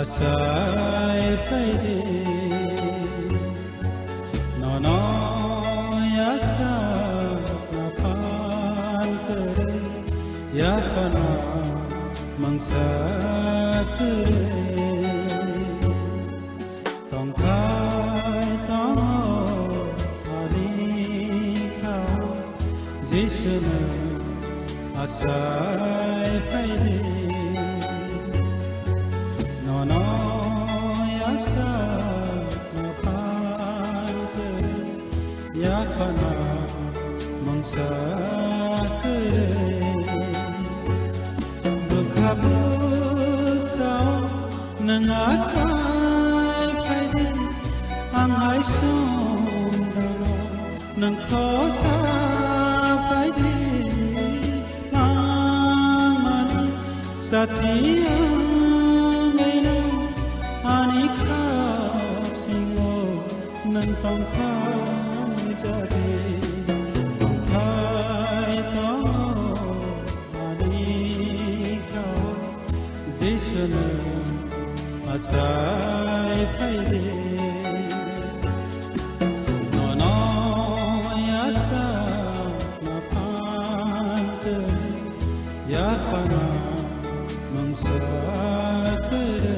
asai paide no no yasa na pan kare ya fana mangsa kare tong khai tong ani khao jishna asai paide mangsa kare bekabuk sao nang asai paide ang hai sum dalo nang khosa paide ang mani satia ngaino ani khap singo nang tong khai jare asai paide no no yasa na pan kare ya fana mangsa kare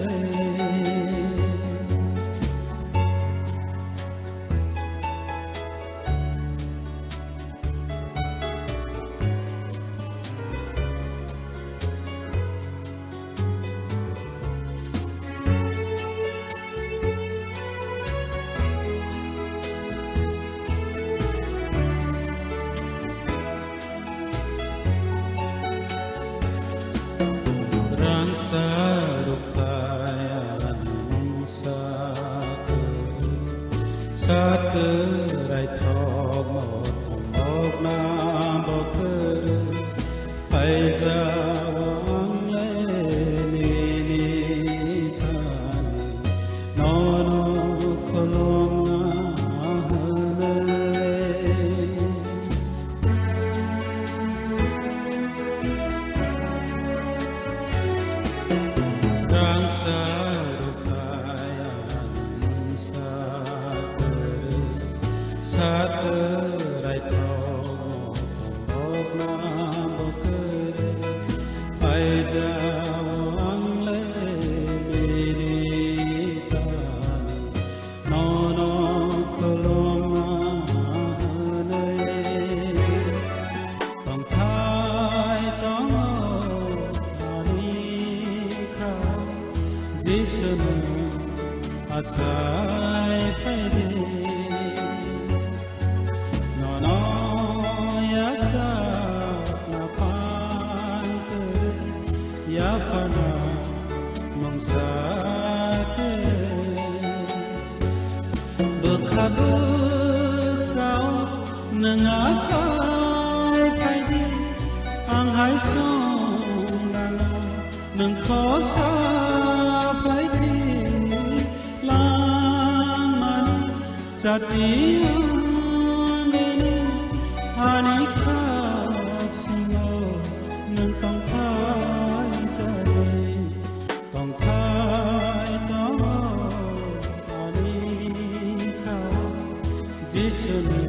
Saterai thok một nam bồ cơ phải ra vắng lệ ni than nó kolom na đang xa saterai thok một nam bồ cơ phải ra vắng lệ ni than nó kolom nơi tong khai tong ani khao jishna asai paide bekabuk sao nang asai paide ang hai sum dalo nang khosa paide lang mani satia ngene ani khap singo nang tong khai jare tong khai tong jishna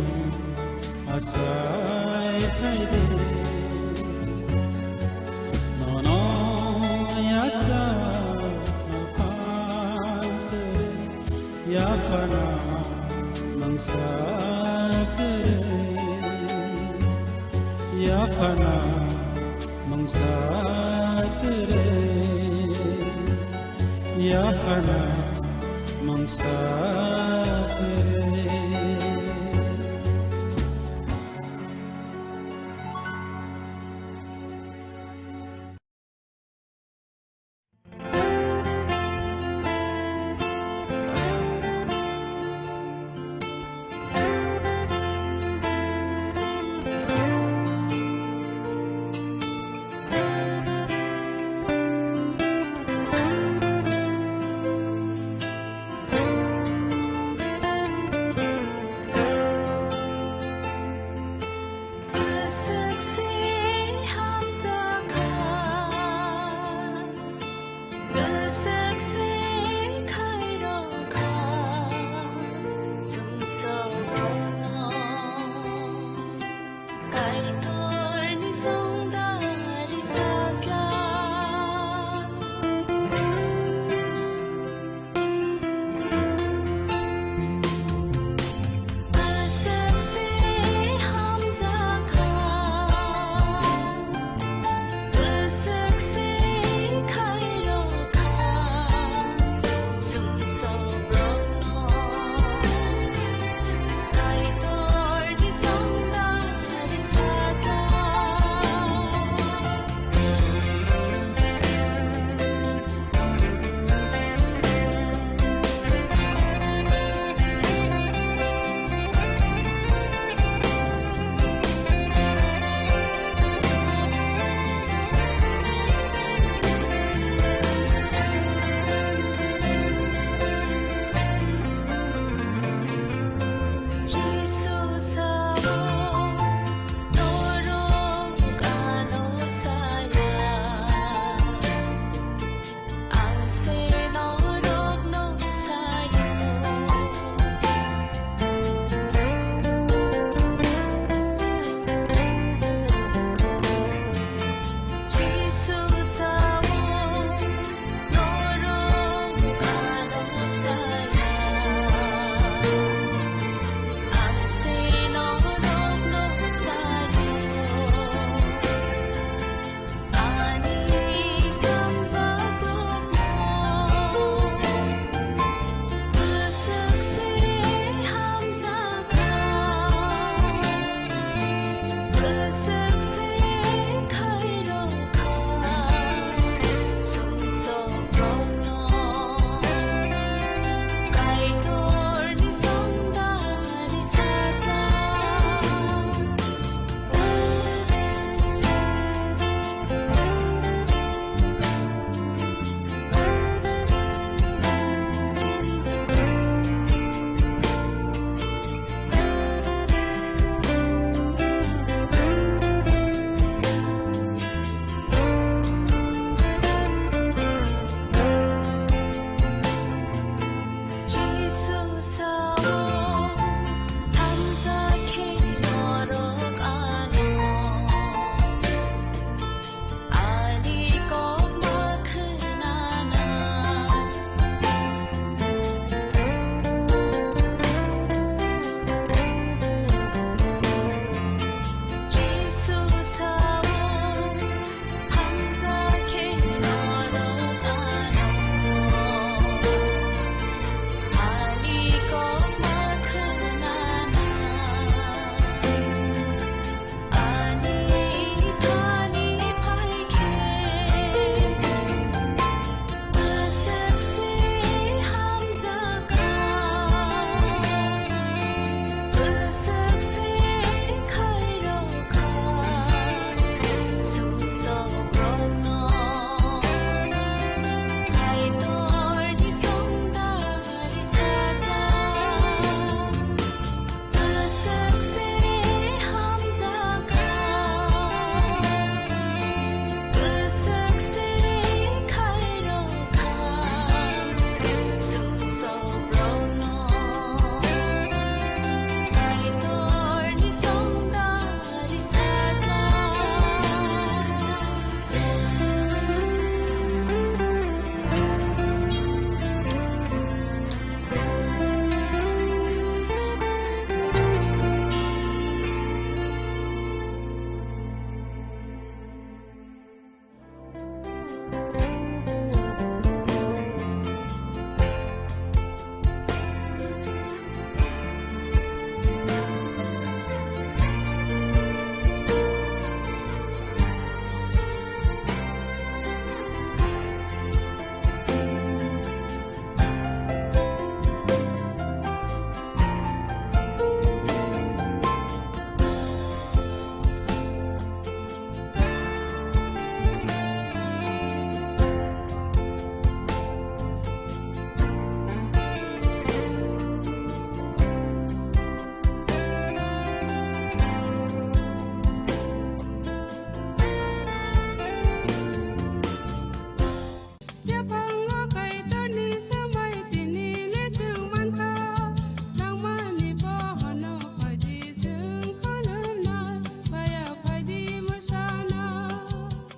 asai paide no no yasa na pan kare ya fana mangsa kare ya fana mangsa kare ya fana mangsa kare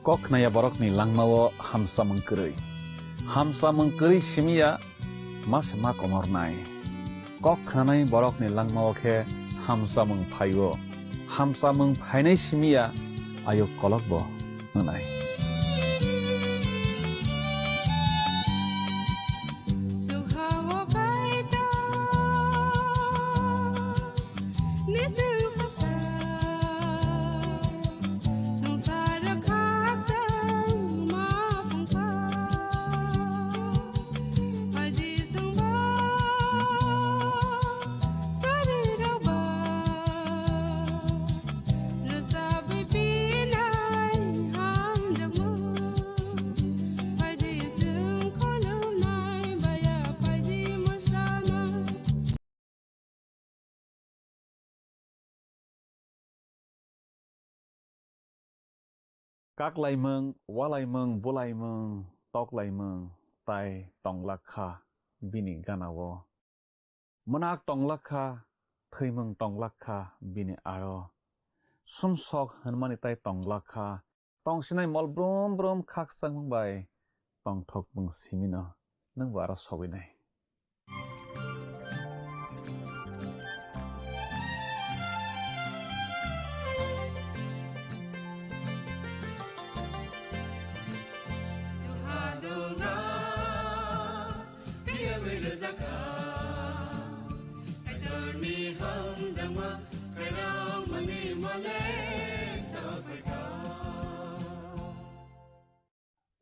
koknaya borokni langmao hamsa mengkeri simia mas ma komornai koknai borokni langmao khe hamsa mengphaio hamsa mengphainai simia ayo kolokbo nai các lai mương, walai mương, bulai mương, tok lai mương, tai tong lakha, bini ganawo. Menak tong lakha, thei mương tong lakha, bini aro. Sumsok hanmani tai tong lakha, tong sinai mol brum brum khak sang mương bai, tong thok mương simino, nang wara sawinai.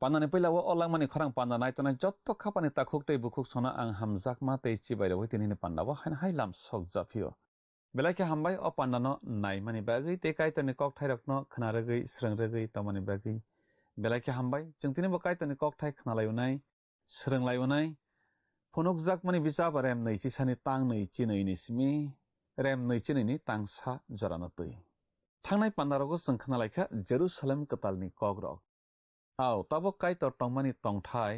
Panani pailawo olang mani kharang pandanai tona jotto khapani takhuk tei bukhuk sona ang hamjak ma tei chibai rawi tinini pandawo hai lam sok japio belai ke hambai o pandano nai mani bagui tei kai toni kok thai rokno khna ragui srang ragui tamani bagui belai ke hambai jungtini bo kai toni kok thai khna laionai srang laionai phunuk jak mani bicha rem nei chi sani tang nei chi nei ni simi rem nei chi nei ni tang sa jorano tui thangnai pandarogo sung khna laikha Jerusalem katalni kok rok Aw tabo kai tor tongmani tongthai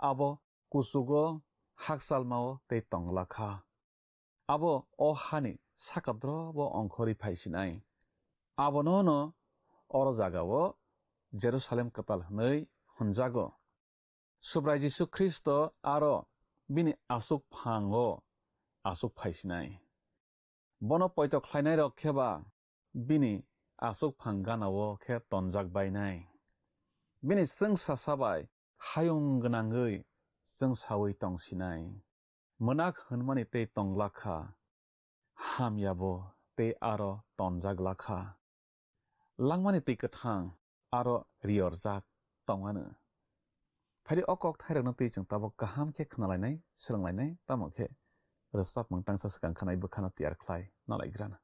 abo kusugo haksalmao tei tonglakha abo o hani sakadro bo ongkhori phaisinai abo no oro jagao Jerusalem katal hnei hunjago Subrai Jisu Kristo aro bini asuk phango asuk phaisinai bono poito khlainai rok kheba bini asuk phangganao khe tonjak bainai Bini sung sasabai hayung gnangui sung sawi tongsinai menak hunmani tei tonglakha hamyabo tei aro tonjak lakha langmani tei kathang aro riorjak tonganu phari okok thairokno tei chung tabo kaham khe khnalainai sranglainai tamo khe resap mungtang saskang khanai bukhana tiyar khlai nalaigrana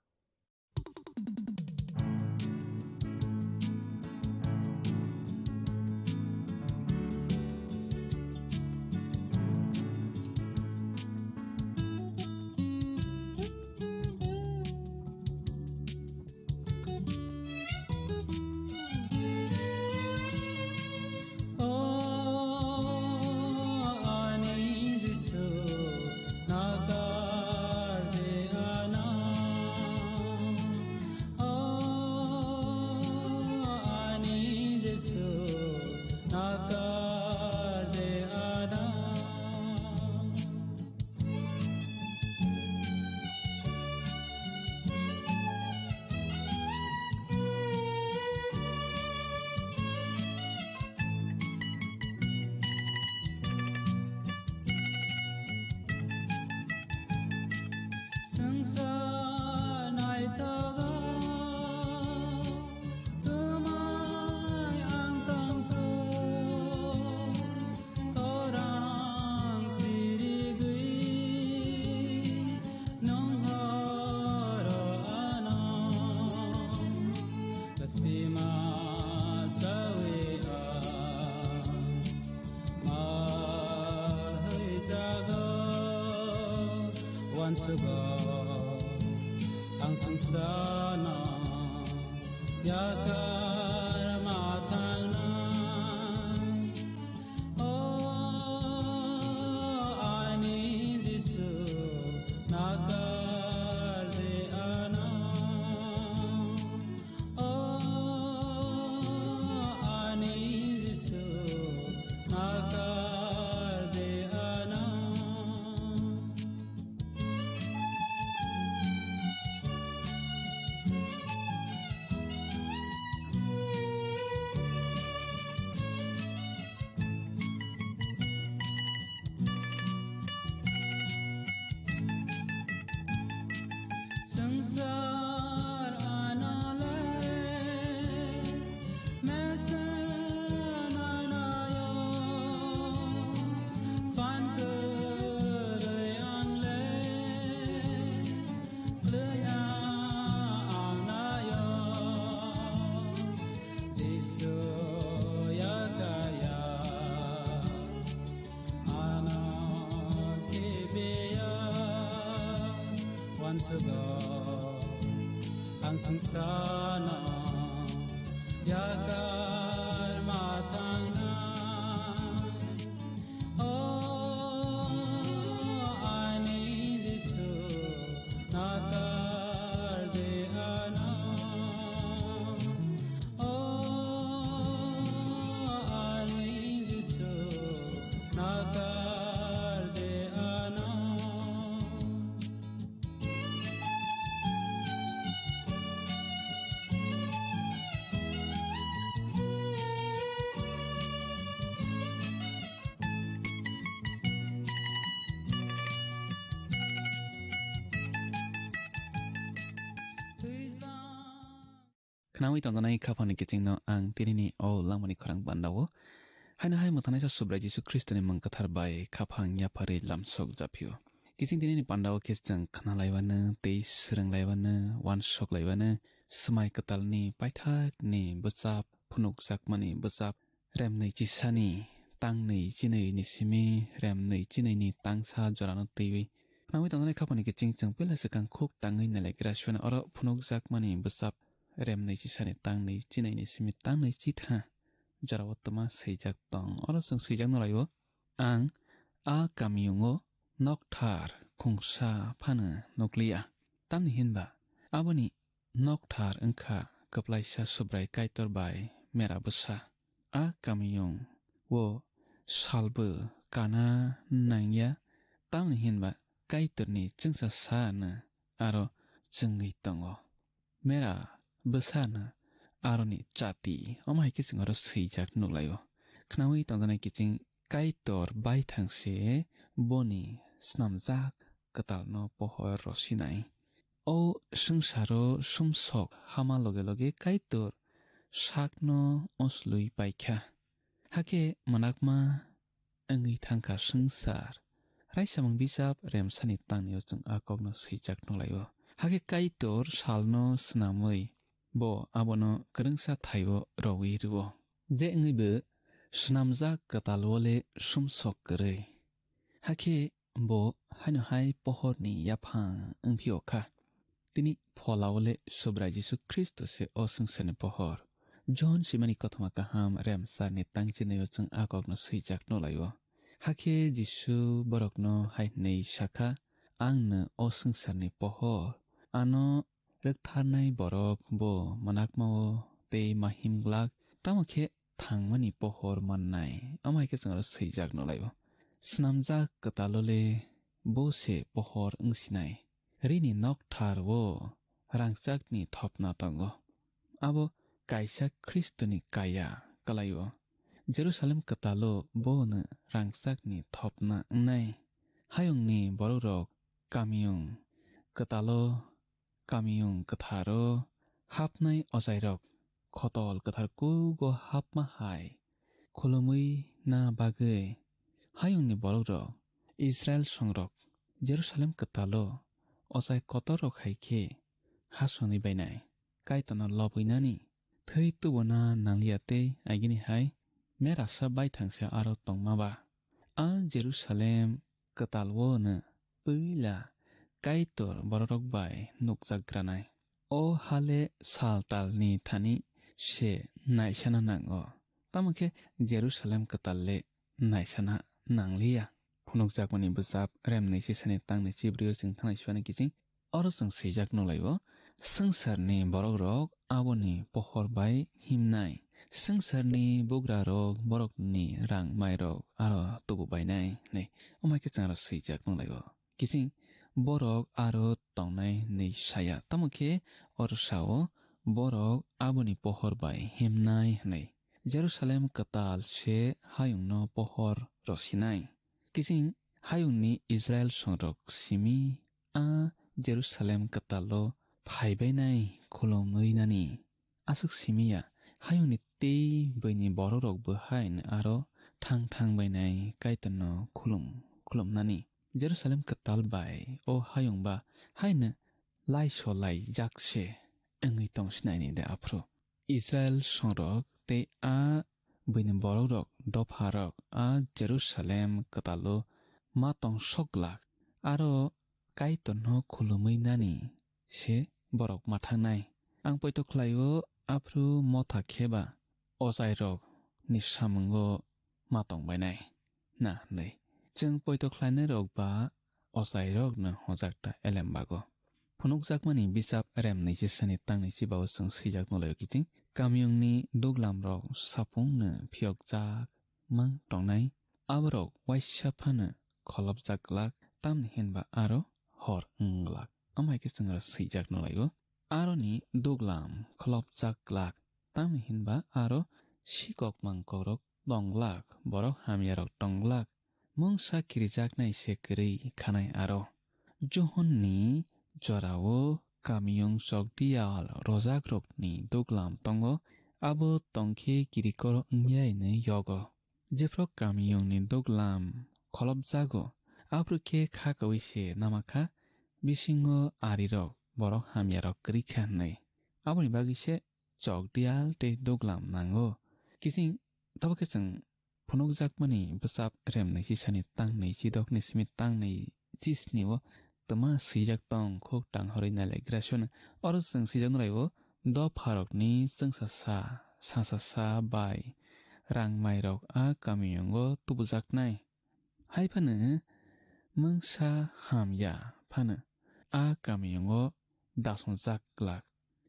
sebab ang sengsana yakar matang na ani disu nakar de ana ani disu nakar de ana Kanawi tangganai kapani kicing no ang tinini o langmani korang bandawo. Haina hai matanai sa subrai Jisu Kristo ni mangkathar bai kapang yapari lamsok japio. Kicing tinini pandawo kisjang kana laiwana, tei serang laiwana, wan sok laiwana, semai ketal ni paithak ni besap, punuk sakmani besap, rem ni cisani, tang ni cinai ni simi, rem ni cinai ni tangsa jorano tiwi. Kanawi tangganai kapani kicing jang pila sekang khuk tangai nalai graswana oro punuk sakmani besap, rem nei cisani tang nei cinai ni simi tang nei citha jarawa tama seijak tong oro sing seijak no layo ang a kamiyungo nokthar khungsa phana nokliya tamni hinba aboni nokthar engkha kaplaisa subrai kaitor bai mera busa a kamiyung wo salbu kana nangya tamni hinba kaitor ni chingsa sa na aro chingui tongo mera besana aroni chati omai kising aro seijak nulayo khnawi tangdanai kicing kaitor bai thangse boni snamjak katal no pohor rosinai o sungsaro sumsok hama loge loge kaitor sakno oslui paikha hake manakma angi thangka sungsar raisamang bisap remsani tangniyo jeng akogno seijak nulayo hake kaitor salno snamui bo abono kerengsa thaibo rawi ruo je ngibe snamjak katalwole sumsok kerei hake bo haino hai pohorni yaphang engphioka tini pholawole subrai Jisu Kristo se osengsani pohor John simani kothoma kaham remsar ni tangchinayo jeng akogno seijak nolayo hake Jisu borokno hai nei saka angno osengsarni pohor ano rektarnai borok bo manakmao tei mahimglak tamokhe thangmani pohor mannai amai ke jangro seijak nolayo snamjak katalole bo se pohor engsinai rini nokthar wo rangchakni thopna tongo abo kaisa Kristoni kaya kalayo Jerusalem katalo bo na rangchakni thopna ngnai hayungni borok kamiyung katalo kamiyung katharo hapnai ojairok khotol kathar kugo hapma hai khulumui na bagui hayungni borokrok Israel songrok Jerusalem katalo ojai kotorok haikhe hasoni bainai kaitono lobuinani thei tubona nangliate agini hai merasa baithangsa aro tongmaba a Jerusalem katalwo na puila kaitor borok bai nukjakgranai o hale saltalni thani se naisana nango tamokhe Jerusalem katalle naisana nangliya phunukjakmani bwsap remni sisani tangni chibrio jing thanai suani kicing oro jeng seijak nolayo sangsarni borokrok aboni pohor bai himnai sangsarni bugrarok borokni rang mairok aro tubu bainai nei omai ke changro seijak nolayo kicing borok aro tongnai nei saya tamokhe orsao borok aboni pohor bai himnai nei Jerusalem katal se hayungno pohor rosinai kicing hayungni Israel songrok simi a Jerusalem katalo phaibainai khulumuinani asuk simiya hayungni tei bini borok bwhain aro thang bainai kaitono khulumnani Jerusalem katal bai o hayungba haina laisolai jakse engui tongsinai de afro Israel songrok tei a bini borok dopharok a Jerusalem katalo matong soklak aro kaito khulumui nani se borok mathangnai ang poito khlaio afru motha kheba ojai rok ni samungo matong bainai na nei जों poito khlainai rok ba ojai rok no hojakta elembago phunukjakmani bisap rem neisi sani tang neisi bawo जों sijak nolayo kiting kamyung ni duglam rok sapung no phiokjak mang tongnai aborok waisa phano kholopjak lak tamni hinba aro hor nglak amai ke जों sijak nolayo aro ni duglam kholopjak lak tamni hinba aro sikok mangkorok tonglak borok hamyarok tonglak mungsa kirijak nai se kwrui khanai aro johonni jorao kamyung chokdial rojak rokni duglam tongo abo tongkhe kirikor ngyai nei yogo jefrok kamyung ni duglam kholopjago aprukhe khakawi se namakha bisingo arirok borok hamyarok kwrui khanai aboni bagi se chokdial te duglam nango kising tabokhe जों phunukjakmani bwsap rem neisi sani tang neisi dok ni simi tang nei jisni o tama sijak tong khok tang hori nale grasion oro जों sijak nolayo do pharok ni jungsasa sasasa bai rangmai rok a kamyungo tubujaknai haiphano mungsa hamya phano a kamyungo dasongjak lak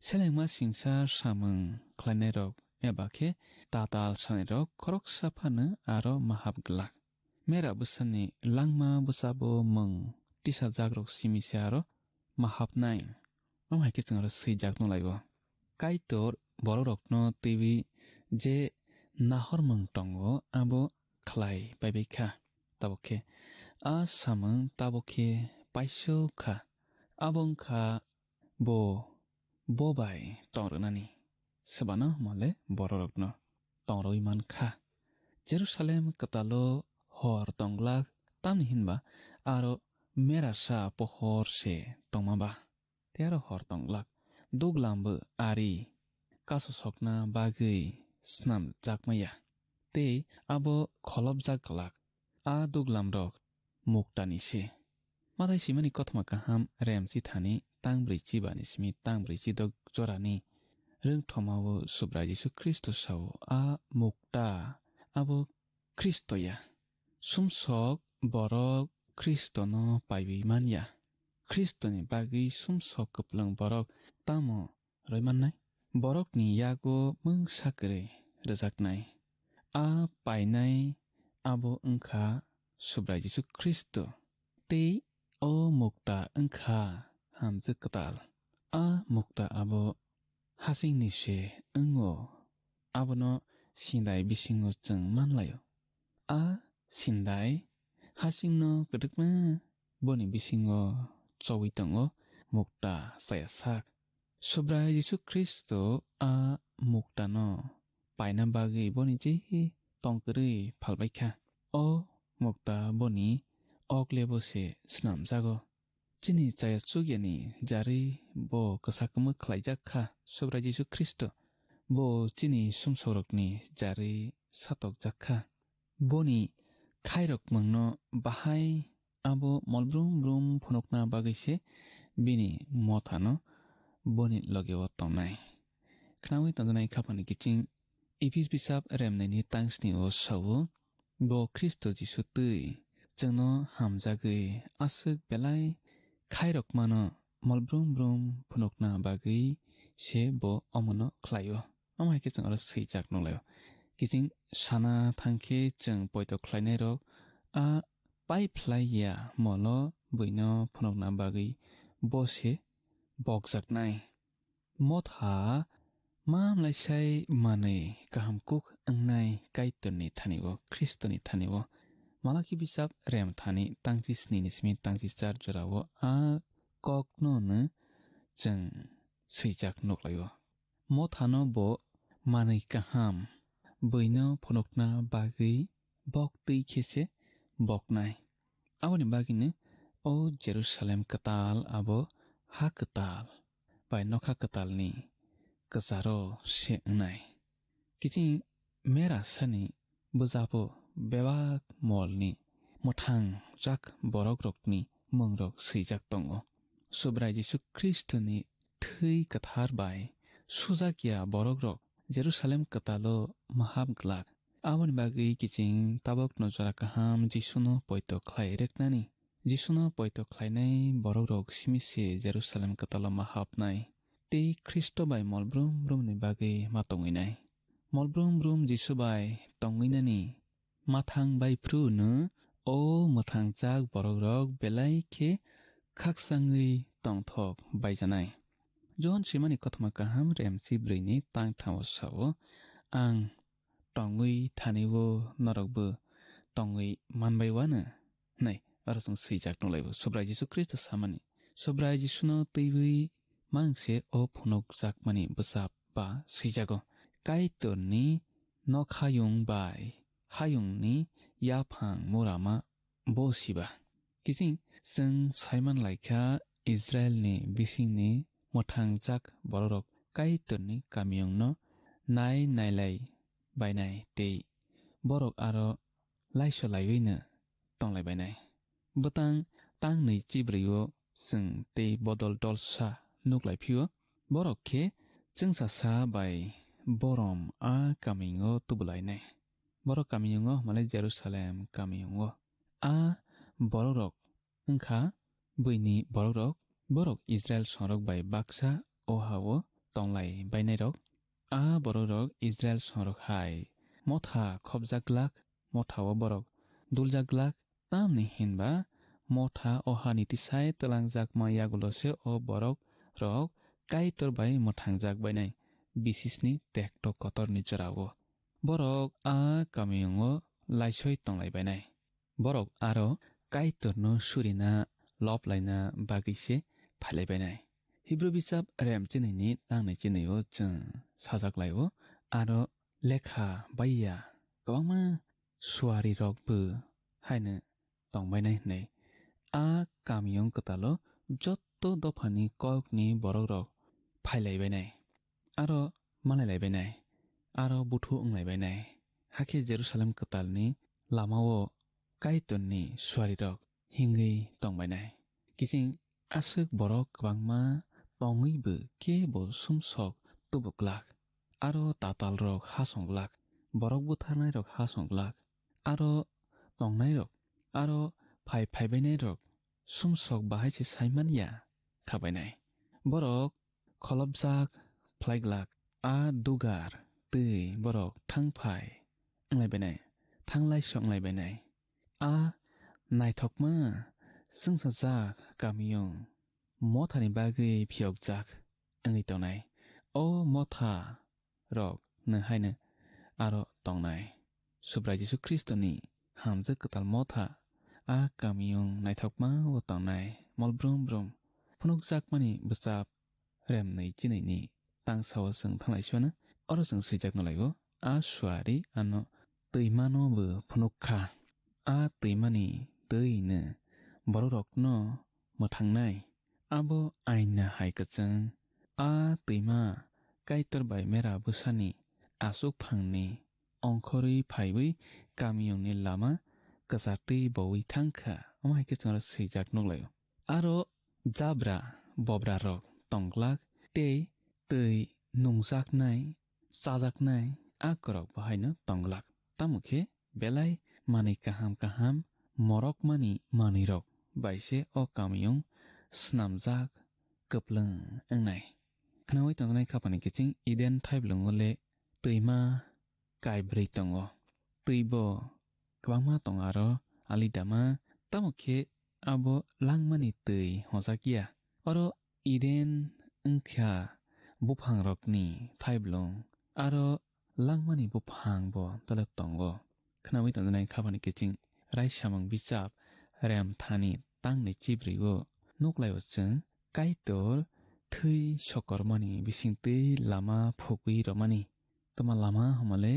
selengma singsa samung khlainai rok eba khe tatal sanai rok khoroksa phano aro mahap glak mera bwsani langma bwsabo mung tisa jagrok simisa aro mahapnai amai ke जों sijak nolayo kaitor borok no tv je nahor mung tongo abo khlai paibekha tabokhe a samung tabokhe paisho kha abongkha bobai tongrunani sebana male borokno tongroi mankha Jerusalem katalo hor tonglak tamni hinba aro merasa pohor se tongmaba tero hor tonglak duglambo ari kasosokna bagui snam jakmaya te abo kholopjaklak a duglam rok muktani se mathai simani kothma kaham remchi thani tangbri chibani simi tangbri chidok jorani rungthomao subra Jisu Kristo sao a mukta abo Kristoya sumsok borok Kristono paibi manya Kristoni bagi sumsok kuplang borok tamo roimannai borokni yago mungsakre rejaknai a painai abo wngkha subra Jisu Kristo tei o mukta wngkha hamjak katal a mukta abo hasingni se wngwo abono sindai bisingo जों manlayo a sindai hasingno kwdwkma boni bisingo chowi tongo mukta sayasak subra Jisu Kristo a mukta no paina bagi boni jehi tongkrui phalbaikha o mukta boni oklebo se snamjago chini chaya chugyani jari bo kwsakmw khlaijakha subra Jisu Kristo bo chini sumsorokni jari satokjakha boni khairok mungno bahai abo molbrum brum phunukna bagui se bini mothano boni logeo tongnai khnawi tongnai khapani kiching Ephes bisap remnaini tangsni o sawo bo Kristo Jisu tui जोंनो हामजागै आसुक बेलाय खायरक मानो मलब्रुम ब्रुम फुनुकना बागै से बो अमनो ख्लायो अमायके जों आरो सैजाक नलायो किजिं साना थांखे जों पयतो ख्लायनाय रक आ पाइ फ्लाइया मलो बैनो फुनुकना बागै बसे बगजाकनाय मथा मामलायसाय मानै गाहामकुक अंनाय काइतननि थानिबो ख्रिस्टनि थानिबो Malaki bisap rem thani tangsi sni nismi tangsi char jorawo a kokno ne jeng sijak noklayo. Mo thano bo manai kaham boino phonokna bagi bok tui khese boknai. Aboni bagi ne o Jerusalem katal abo ha katal bai nokha katal ni kasaro se nai. Kiching mera sani buzapo bewak molni mothang jak borok rokni mungrok sijak tongo sobrai Jisu Kristoni thei kathar bai sujakya borokrok Jerusalem katalo mahab glak aboni bagi kiching tabok nojara kaham Jisuno poito khlai reknani Jisuno poito khlainai borokrok simise Jerusalem katalo mahabnai tei Kristo bai molbrum brumni bagi matonginai molbrum brum Jisu bai tonginani mathang bai phrunu o mathang jak borokrok belai khe khaksangi tongthok baijanai John Simani kothma kaham remsi brini tang thawo sawo ang tongui thaniwo norokbo tongui manbaiwano nai arasung sijak nolaibo sobrai Jisu Kristo samani sobrai Jisuno teiwi mangse o phunuk jakmani bwsap ba sijago kaitorni nokhayung bai hayungni yaphang murama bosiba kijing जों साइमान लाइखा इजराइलनि बिसिंनि मोथांजाक बररक काइतरनि कामियंनो नाय नायलाय बायनाय ते बरक आरो lyso लाइवैनो तंलायबायनाय बतां तां नैथि ब्रैयो जों ते बदल दलसा नुग्लायफियो बरकखे जों सासा bye Baram uh कामियंगो तुबलायनाय Barak कामियंगो Male Jerusalem कामियंगो uh बररक Engkha buini borok Israel sorok bai baksa ohawo tonglai bainai a borok Israel sorok hai motha khobjaklak mothawo borok duljaklak tamni hinba motha ohani tisai telangjak mayagulose o borok rok kaitor bai mothangjak bainai bisisni tekto kotorni jarawo borok a kamiyongo laisoi tonglai bainai borok aro kaitorno surina loplaina bagise phalaibainai Hebrew bisap rem chinini tangnai chinio जों sajaklaiwo aro lekha baiya kwbangma suari rokbo haino tongbainai nei a kamiyong katalo jotto dofani kokni borok rok phailaibainai aro malailaibainai aro buthu onglaibainai hakhe Jerusalem katalni lamao kaitorni suari rok hingui tongbainai kising asuk borok kwbangma tongibo kebo sumsok tubuklak aro tatal rok hasonglak borok butharnai rok hasonglak aro tongnai rok aro phaibainai rok sumsok bahaise saimania thabainai borok kholobjak phlaiglak a dugar tei borok thangphai onglaibainai thanglai songlaibainai a naithokma sungsajak kamiyong mothani bagui phiokjak ongui tongnai o motha rok no haino aro tongnai sobrai Jisu Kristoni hamjak katal motha a kamiyong naithokma o tongnai molbrum brum phunukjakmani bwsap remnai chinaini tangsawo जों thanglaisono oro जों sijak nolaibo a suari ano tüimanobo phunukha a tüimani tüino borokno mothangnai abo aina haikachang a tüima kaitor bai mera busani asuk phangni ongkhorui phaibui kamiyongni lama kachatui bowui thangkha amahaikachang sijak noglaio aro jabra bobra rok tonglak tei tui nungjaknai chajaknai akorok bahaino tonglak tamokhe belai manui kaham morokmani manui rok baise o kamiyong snamjak koplung ongnai khnawi tongjanai khapani kiching Eden thaiblungole tüima kaibrui tongo tüibo kwbangma tongo aro alidama tamokhe abo langmani tüi hojakya oro Eden wngkha buphangrokni thaiblung aro langmani buphang bo tala tongo khnawi tongjanai khapani kiching raisamung bisap rem thani tangnai chibrio nuklaio जों kaitor thui sokormani bisingtui lama phugui romani toma lama homale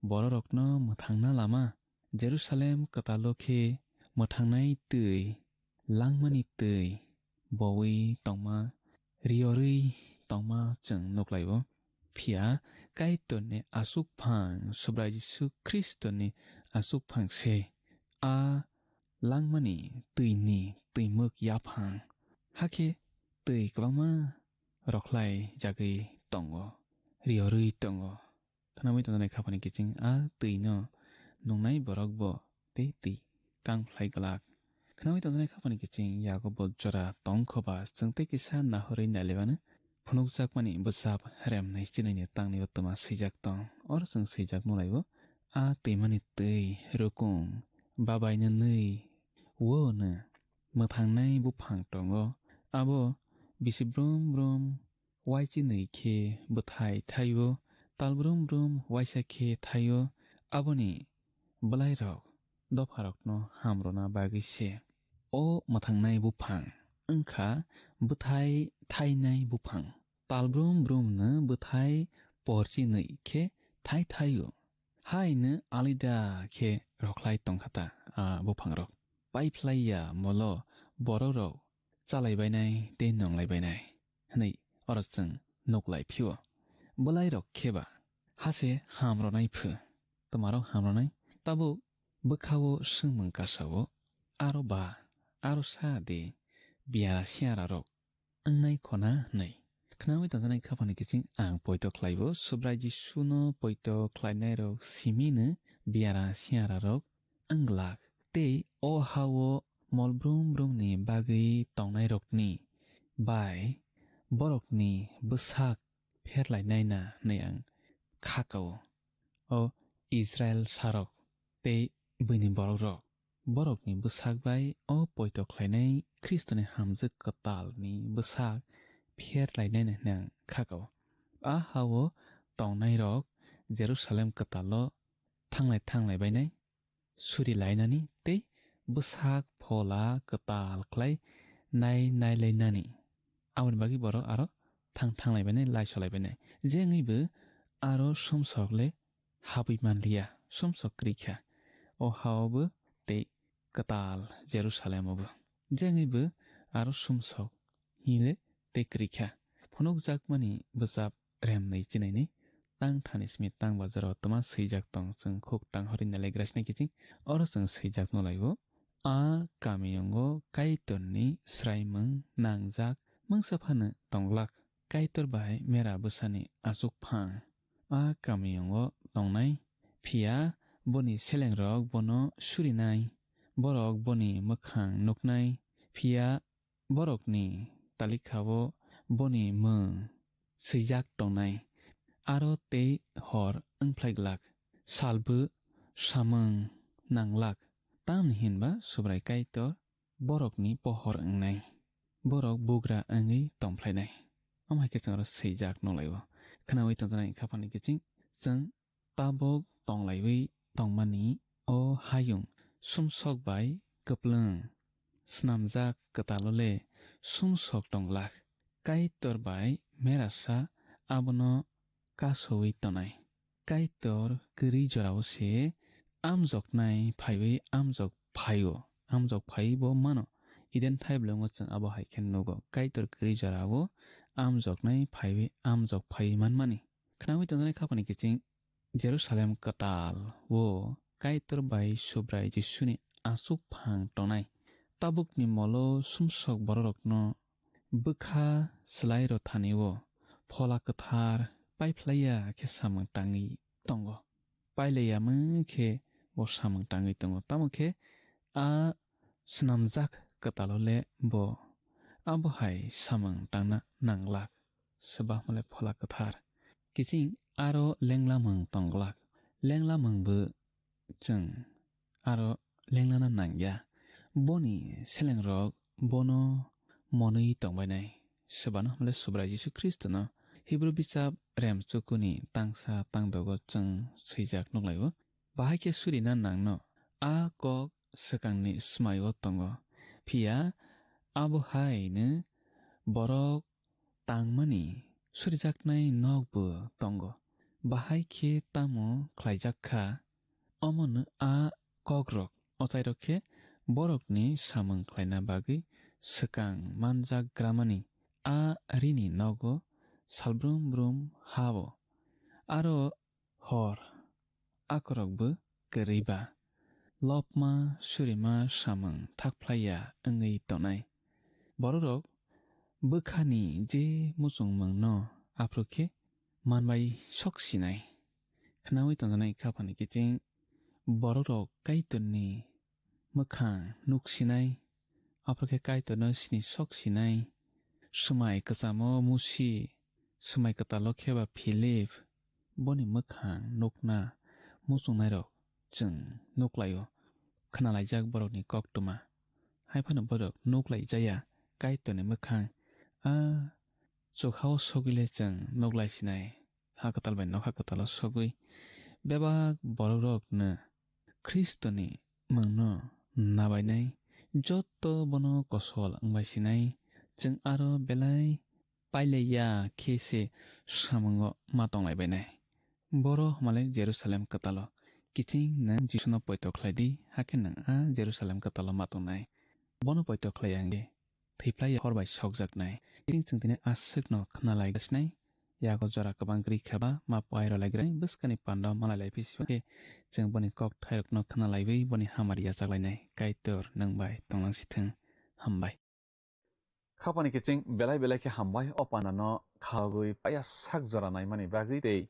bororokno muthangna lama Jerusalem katalokhe muthangnai tui langmani tui bowui tongma riorui tongma जों nuklaio phia kaitorni asukphang sobrai Jisu Kristoni asukphang se a langmani tüini tüimuk याफां हाखे tui kwbangma roklai jagui tongo riorui tongo thanamui tongnai khapani kiching a tui no nungnai borok bo tei tui kangflai glak khnamui tongnai khapani kiching yago bo jora tongkhoba chungtei kisa nahorui nailebana phunukjakmani bwsap remnai chinai ni tangni utama swijak tong or chung swijak nulaibo a tuimani tui rukung babai no nui wo no mwthangnai buphang tongo abo bisi brum brum waisi nui khe bwthai thaio tal brum brum waisa khe thaio aboni blai rok dofa rok no hamrona bagui se o mwthangnai buphang wngkha bwthai thainai buphang tal brum brum no bwthai porchi nui khe thaio hai no alida khe roklai tongkhata a buphang rok paiflaiya molo borok rok chalaibainai tei nonglaibainai hwnui oro chung nuklai phio blai rok kheba hase hamronai phu tomarok hamronai tabo bwkhao swngmung kasao aro sa de biara siara rok angnai khona hnai khnamui tonjaknai khapani kiching ang poito khlaibo subrai Jisu no poito khlainai rok simi no biara siara rok anglak tei o hao molbrum brum ni bagui tongnai rokni bai borokni bwsak pherlainai na hnai ang khakao o Israel sarok tei bini borok rok borokni bwsak bai o poito khlainai Kristoni hamjak katal ni bwsak pherlainai na hnai ang khakao a hao tongnai rok Jerusalem katalo thanglai bainai suri lainani tei bwsak phola katal khlai nailai aboni bagi borok aro thanglai bainai laisolai bainai jengaibo aro somsokle habui manliya somsok krikha o haobo tei katal Jerusalem obo jengaibo aro somsok hile tei krikha phunukjakmani bwchap remnai chinaini tang thani simi tang bazaro toma swijak tong chung khuk tang hori nalai grasna kiching oro chung swijak nolaibo a kamiyongo kaitorni sraimung nangjak mungsaphano tonglak kaitor bai mera bwsani achuk phang a kamiyongo tongnai phiya boni selengrok bono surinai borok boni mwkhang nuknai phiya borokni talikao boni mung swijak tongnai aro tei hor wngphlaiglak salbo samung nanglak tamni hinba subrai kaitor borokni pohor wngnai borok bugra wngui tongphlainai amhaike chung aro swijak nolaibo khnawi tongjanai khapani kiching chung tabok tonglaiwi tongmani o hayung sumsok bai kwplung snamjak katalole sumsok tonglak kaitor bai merasa abono kasowi tonai kaitor kwrwi jorao se amjoknai phaiwi amjok phaibo mano iden thaiblongo chung abo haikhe nugo kaitor kwrwi jorao amjoknai phaiwi amjok phai manmani khnawi tonjanai khapani kiching Jerusalem katal wo kaitor bai subrai Jisuni achuk phang tonai tabukni molo sumsok borokno bwkha slairo thanio phola kwthar paiflaiya khe samung tangui tongo pailaiya khe bo samung tangui tongo tamokhe a snamjak katalole bo abo hai samung tangna nanglak swbakmale phola kwthar kiching aro lenglamung tonglak lenglamungbo chung aro lenglana nangya boni selengrok bono monui tongbainai swbano hamle subrai Jisu Kristo no Hebrew bichap remchukuni tangsa tangdogo chung swijak nuklaibo bahaikhe surina nangno a kok swkangni smaio tongo phiya abo hai no borok tangmani surjaknai nokbo tongo bahaikhe tamo khlaijakkha omono a kogrok ochairokhe borokni samung khlaina bagui swkang manjakgramani a rini nogo salbrum brum habo aro hor akorokbo kwrwiba lopma surima samung thakphlaiya wngui tonai borok bokhani je musung mangno aprokhe manbai sok sinai khnawi tonjanai khapani kiching borok kaitonni mokhang nuksinai aprokhe kaitono sini sok sinai sumai kasamo musi sumai katalo kheba philip boni mokhang nukna musungnai rok chung nuklayo khnalaijak borokni koktuma haifano borok nuklaijaya kaitoni mokhang a chokhao sogile chung nuklai sinai hakatal bai nokha katalo sogui bebak borok rokno kristoni mangno nabainai jotto bono kosol angbai sinai chung aro belai pailaiya khese samungo matonglaibainai boro malai jerusalem katalo kiching nang jisuno poito khlaidi hakin nang a jerusalem katalo matongnai bono poito khlayangge theiplai horbai sokjaknai kiching chungtini asukno khnalai gasnai yago jora kabang gri khaba ma pairo lagrai buskani pando malalai pisike chung boni kok thairokno khnalaibai boni hamaria chaklainai kaitor nangbai tonglangsithing hambai khapani kiching belai ke hambai opanano khagui paya sak jora nai mani bagui tei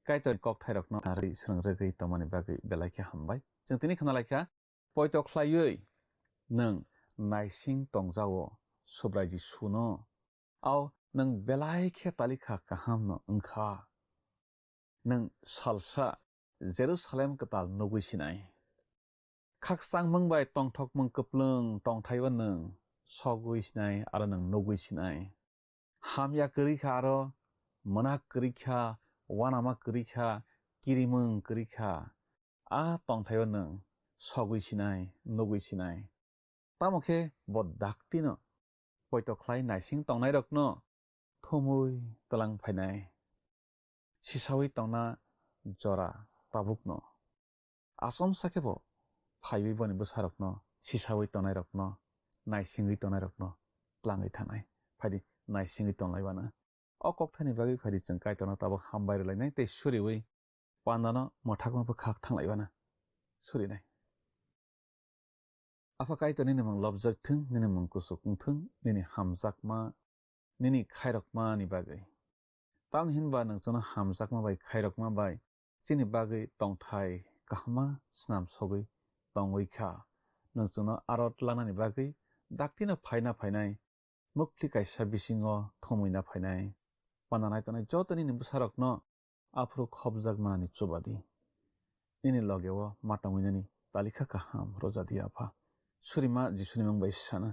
kaitor kok thairokno ari srangregui tomani bagui belai ke hambai chungtini khnalaikha poito khlaiui nang naising tongjao subraiji suno au nang belai ke talikha kahamno ongkha nang salsa jerusalem katal nugui sinai khaksang mangbai tongthok mung kaplung tongthaiwa nang sogui sinai aro nang nugui sinai hamya kurikha aro monak kurikha wanama kurikha kirimung kurikha a tongthaiwa nang sogui sinai nugui sinai tamokhe bodaktino poito khlai naising tongnai rokno thumui talang phainai sisawi tongna jora tabukno asom sakebo phaiwi boni busarokno sisawi tongnai rokno naisingwi tongnai rokno tlangai thanai phaidi naisingwi tonglaibana o kokthani bagi phaidi chung kaitono tabuk hambai lainai tei suriwi pandano mothakma bukhak thanglaibana surinai afa kaitoni nimang lobjakthung nini mung kusukungthung nini hamjakma nini khairokma ni bagai tam hinba nangchono hamjakma bai khairokma bai chini bagai tongthai kahma snam sogui tongwikha nangchono arot lanani bagai daktino phainai mukli kaisa bisingo thumuina phainai pananai tonai jotoni ni busarokno afru khobjakma ni chubadi nini logeo matangwinani talikha kaham rojadi afa surima jisuni mangbai sana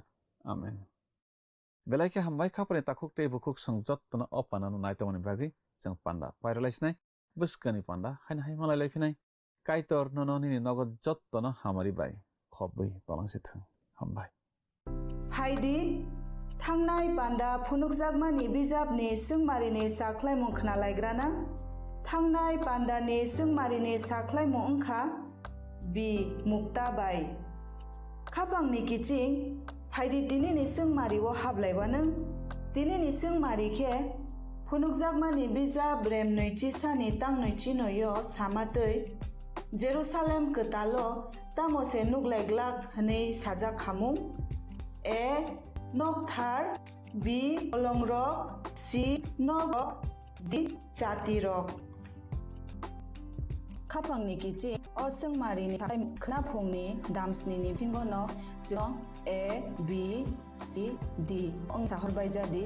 amen belai ke hambai khapani takhuk tei bukhuk songjot tono opanano naitomani bagi jang panda pairolaisnai buskani panda haina hai malai laifinai kaitor nononi ni nogod jottono hamari bai khobbai tolangsithung hambai haidi thangnai panda phunukjakmani bijapni sungmarini saklaimung khnalaigrana thangnai pandani sungmarini saklaimung ongkha bi mukta bai khapangni kiching haidi tinini sungmariwo hablaibana tinini sungmari khe phunukjakmani bijap rem noichi sani tang noichi noyo samatei jerusalem katalo tamose nuglaiglak hanei sajak hamung e nokthar bi olongrok si nogok di chatirok khapangni kichi o sungmarini khnapungni damsni ni chingono jo a b c d ong sahorbai jadi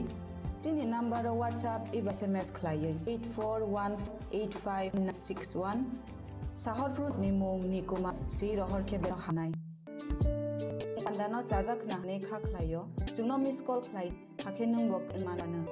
chini number whatsapp iba sms khlaiye 84185961 sahorpru ni mung ni kuma si rohor khebe hanai andano chajak na ne kha khlayo chungno miss call khlai hakhe nung bok manana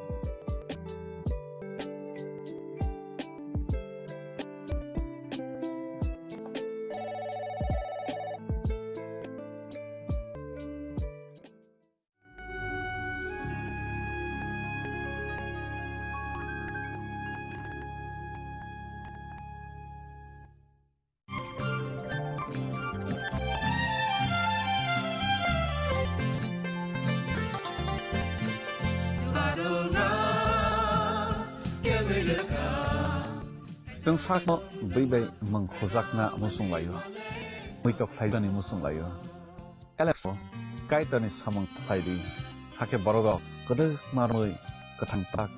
Jeng sakno beibai mengkhujakna musung layo muitok thaidani musung layo Alex kaitani samang thaidi hake borogo kode marmui ketang tak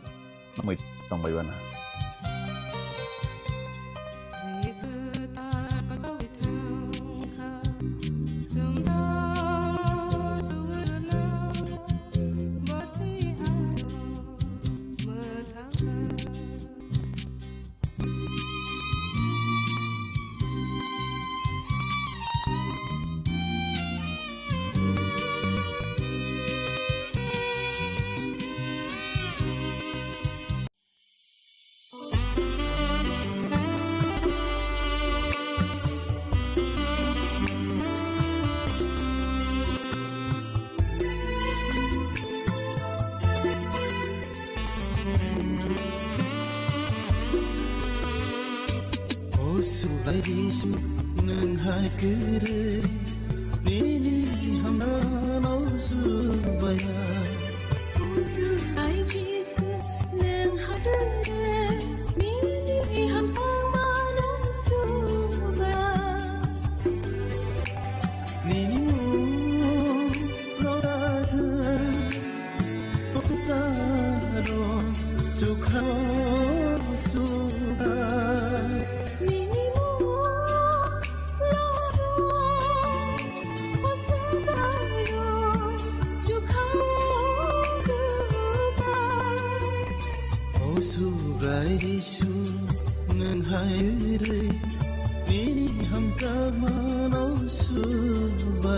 namui tongbai wana. Yesu nang hakere nini hamana subaya Yesu nang hakere nini hamana subaya nini lorada posaro sukha Yesu nang hayre nini hamza mano suba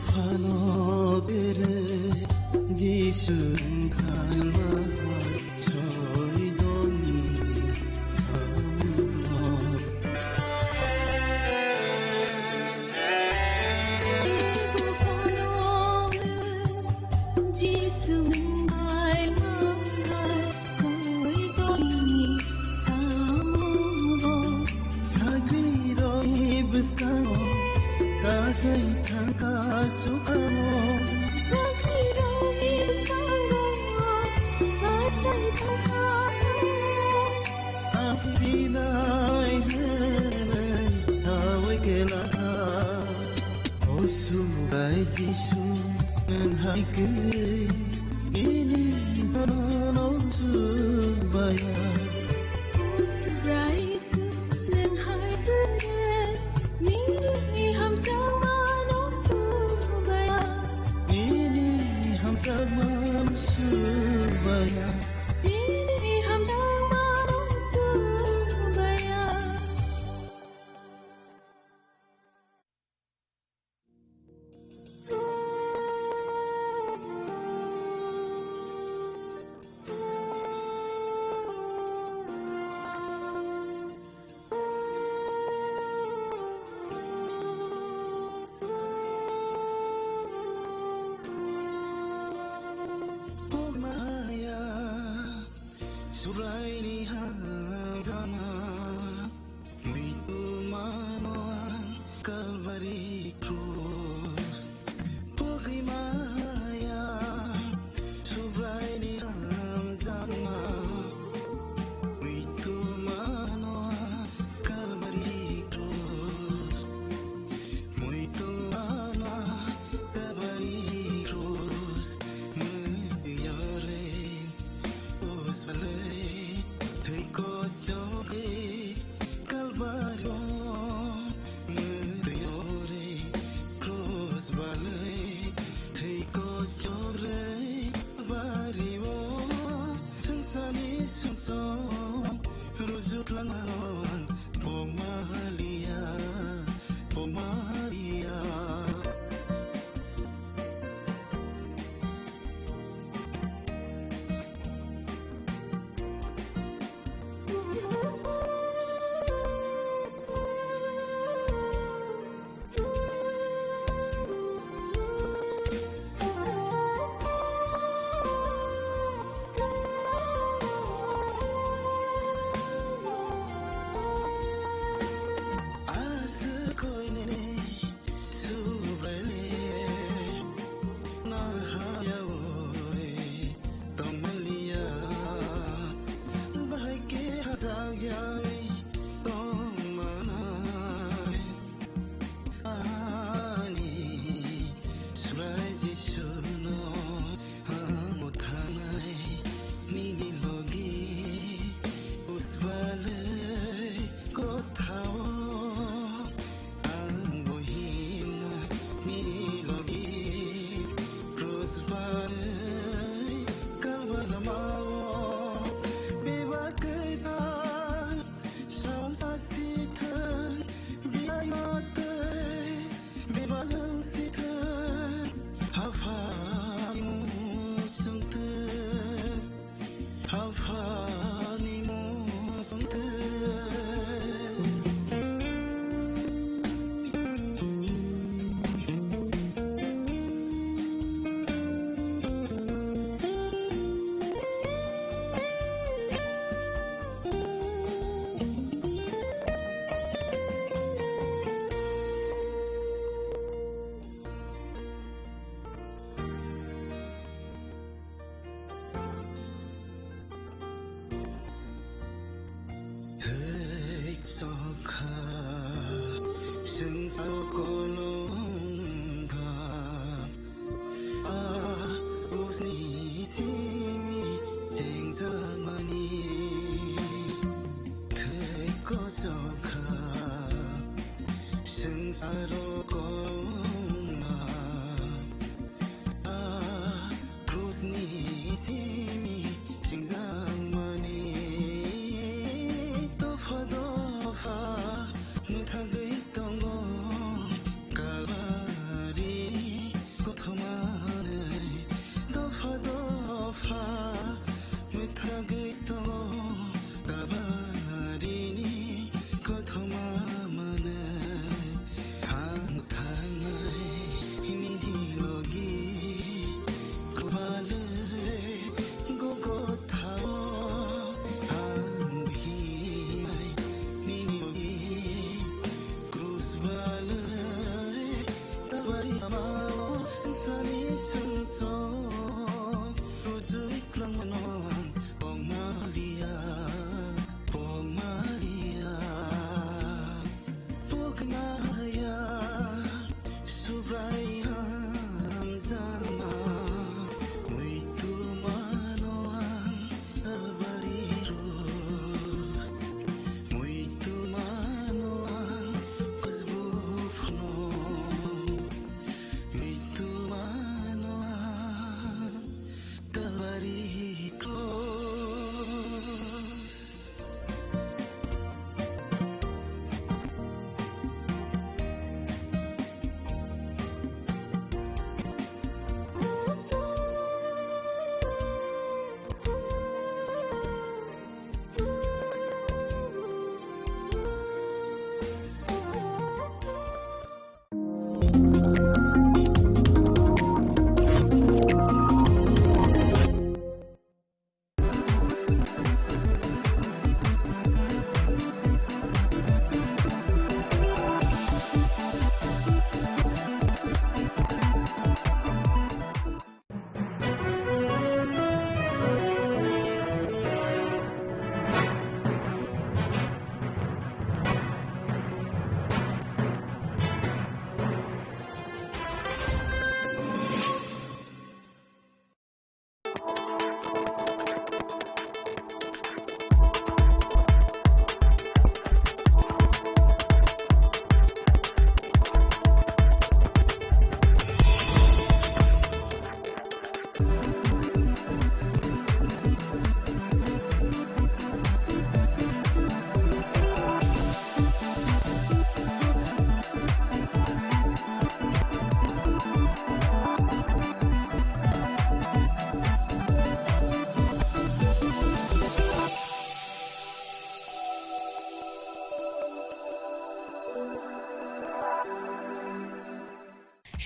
Fano bere jisun kalma choi doni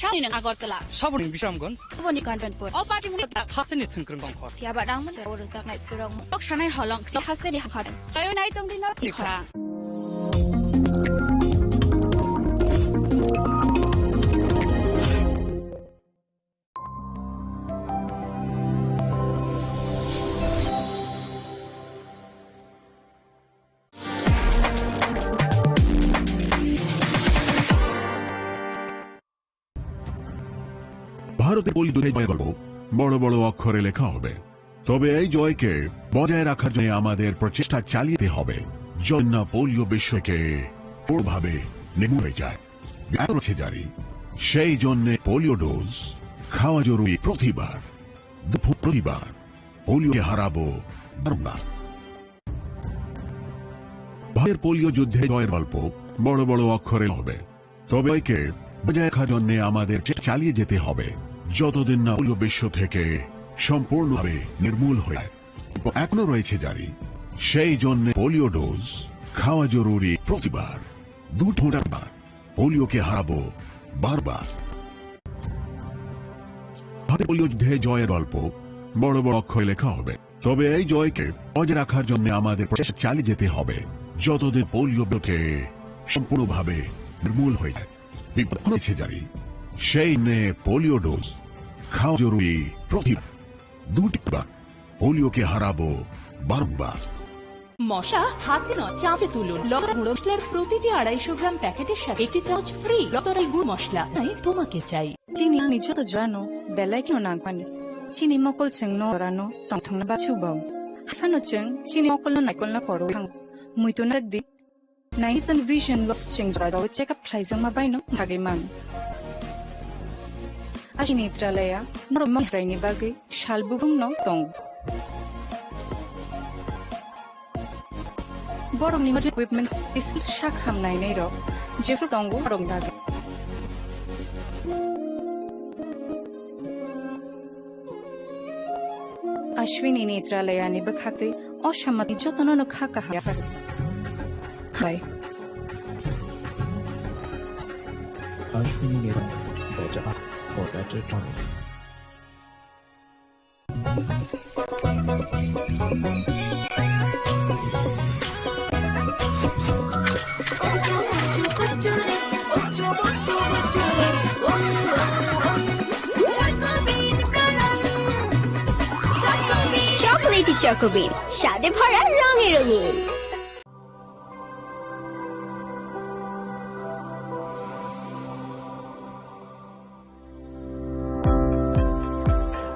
Shawnee Agartala, Sabuni Bishamgons, Sabuni Kantanpur, all party with the Hassan is thinking on court. Tiaba Raman, or Zak Night Purong, Okshanai Holong, Hasani Hakan. Sayo Night on the Nikara. ভারতে polio দুধে জয়ের গল্প বড় বড় অক্ষরে লেখা হবে, তবে এই জয়কে বজায় রাখার জন্য আমাদের প্রচেষ্টা চালিয়ে হবে, যত না পোলিও বিশ্বকে পুরোভাবে নির্মূল হয়ে যায়। রয়েছে জারি, সেই জন্য পোলিও ডোজ খাওয়া জরুরি প্রতিবার, প্রতিবার পোলিওকে হারাবো বারবার। ভারতের পোলিও যুদ্ধে জয়ের গল্প বড় বড় অক্ষরে হবে, তবে একে বজায় রাখার জন্য আমাদের চালিয়ে যেতে হবে, যতদিন না পোলিও বিশ্ব থেকে সম্পূর্ণভাবে নির্মূল হয়ে এখনো রয়েছে জারি, সেই জন্য পোলিও ডোজ খাওয়া জরুরি প্রতিবার, দুবার পোলিওকে হারাবো বারবার। ভারতের পোলিও যুদ্ধে জয়ের গল্প বড় বড় অক্ষরে লেখা হবে, তবে এই জয়কে বজায় রাখার জন্য আমাদের প্রচেষ্টা চালিয়ে যেতে হবে, যতদিন পোলিওকে সম্পূর্ণভাবে নির্মূল হয়ে যায়। বিপদ হয়েছে জারি, সেই নে পোলিও ডোজ খাওয়া জরুরি প্রতিবার, দুবার পোলিওকে হারাবো বারবার। মশা হাতে নয় চাপে তুলুন। লতারাই গুঁড়ো মশলার প্রতিটি 250 গ্রাম প্যাকেটের সাথে একটি চামচ ফ্রি। লতারাই গুঁড়ো মশলা তাই তোমাকে চাই। Chini ang nijo to jano, belai kino nang pani. Chini mokol cheng no rano, tong thong na ba chubang. Hafano cheng, chini mokol no naikol na koro hang. Muito nagdi, night vision loss chingra do check up plaisang mabaino thagiman ashini tralaya normal raini bagi shalbugum no tong borong ni equipment is shakham nai nei ro jefru tongu rong dage Ashwini Netralaya ni bakhate oshamati jotono no khaka ha Bye. Ashwini Nera better ask for better time. চকোবিন স্বাদে ভরা রঙে রঙিন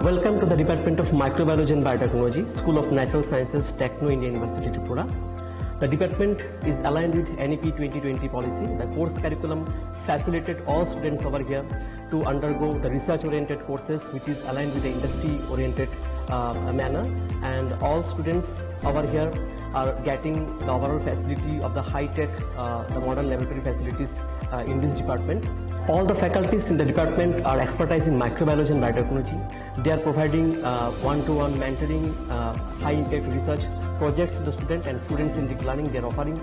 Welcome to the Department of Microbiology and Biotechnology, School of Natural Sciences, Techno India University, Tripura. The department is aligned with NEP 2020 policy. The course curriculum facilitated all students over here to undergo the research-oriented courses, which is aligned with the industry-oriented manner, and all students over here are getting the overall facility of the high-tech, the modern laboratory facilities in this department. All the faculties in the department are expertise in microbiology and biotechnology. They are providing one-to-one mentoring, high-impact research projects to the student, and students in deep learning they are offering,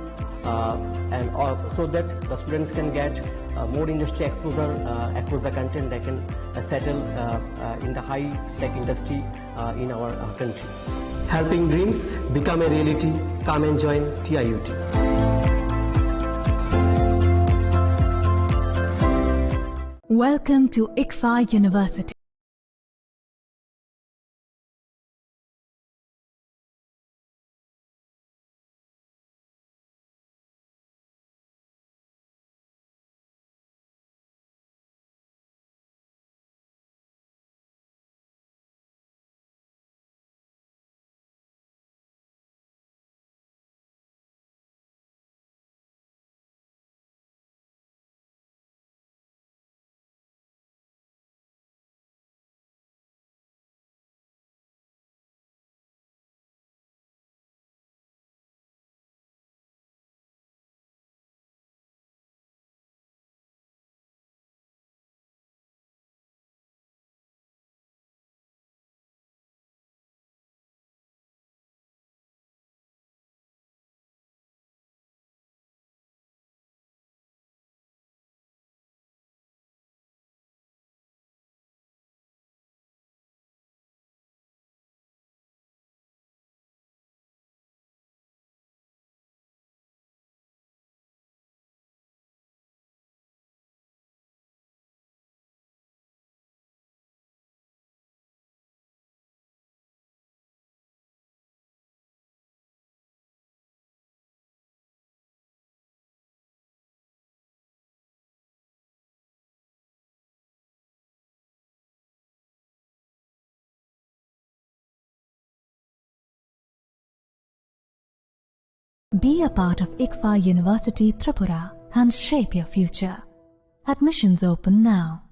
so that the students can get more industry exposure across the country, and they can settle in the high-tech industry in our country. Helping dreams become a reality. Come and join TIUT. Welcome to ICFA University. Be a part of ICFA University Tripura and shape your future. Admissions open now.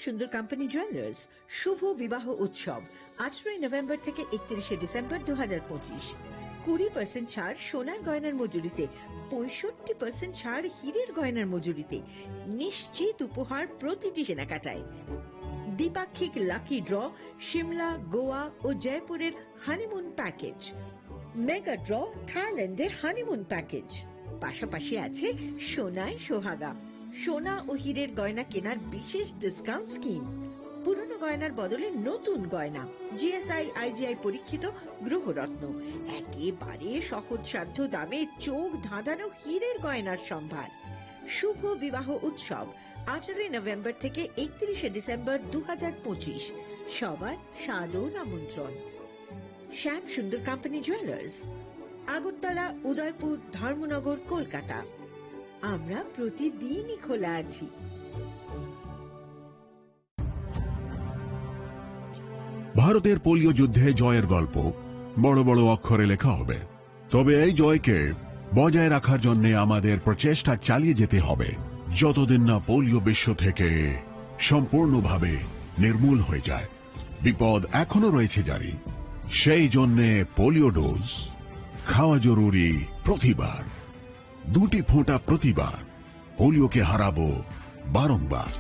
সুন্দর company jewellers শুভ বিবাহ উৎসব 18 November থেকে 31 December 2025। 20% ছাড় সোনার গয়নার মজুরিতে, 65% ছাড় হীরের গয়নার মজুরিতে, নিশ্চিত উপহার প্রতিটি কেনাকাটায়। দ্বিপাক্ষিক লাকি ড্র, শিমলা, গোয়া ও জয়পুরের হানিমুন প্যাকেজ, মেগা ড্র থাইল্যান্ডের হানিমুন প্যাকেজ। পাশাপাশি আছে সোনায় সোহাগা, সোনা ও হীরের গয়না কেনার বিশেষ ডিসকাউন্ট স্কিম। পুরনো গয়নার বদলে নতুন গয়না, জিএসআই আইজিআই পরীক্ষিত গ্রহরত্ন, একেবারে সহজসাধ্য দামে চোখ ধাঁধানো হীরের গয়নার সম্ভার। শুভ বিবাহ উৎসব 18 নভেম্বর থেকে 31 ডিসেম্বর 2025। সবার সাদর আমন্ত্রণ। শ্যাম সুন্দর কোম্পানি জুয়েলার্স, আগরতলা, উদয়পুর, ধর্মনগর, কলকাতা। আমরা প্রতিদিনই খোলা আছি। ভারতের পোলিও যুদ্ধে জয়ের গল্প বড় বড় অক্ষরে লেখা হবে, তবে এই জয়কে বজায় রাখার জন্য আমাদের প্রচেষ্টা চালিয়ে যেতে হবে যতদিন না পোলিও বিশ্ব থেকে সম্পূর্ণভাবে নির্মূল হয়ে যায়। বিপদ এখনো রয়েছে জারি, সেই জন্য পোলিও ডোজ খাওয়া জরুরি প্রতিবার, 2টি ফোঁটা প্রতিবার। পোলিওকে হারাবো বারংবার।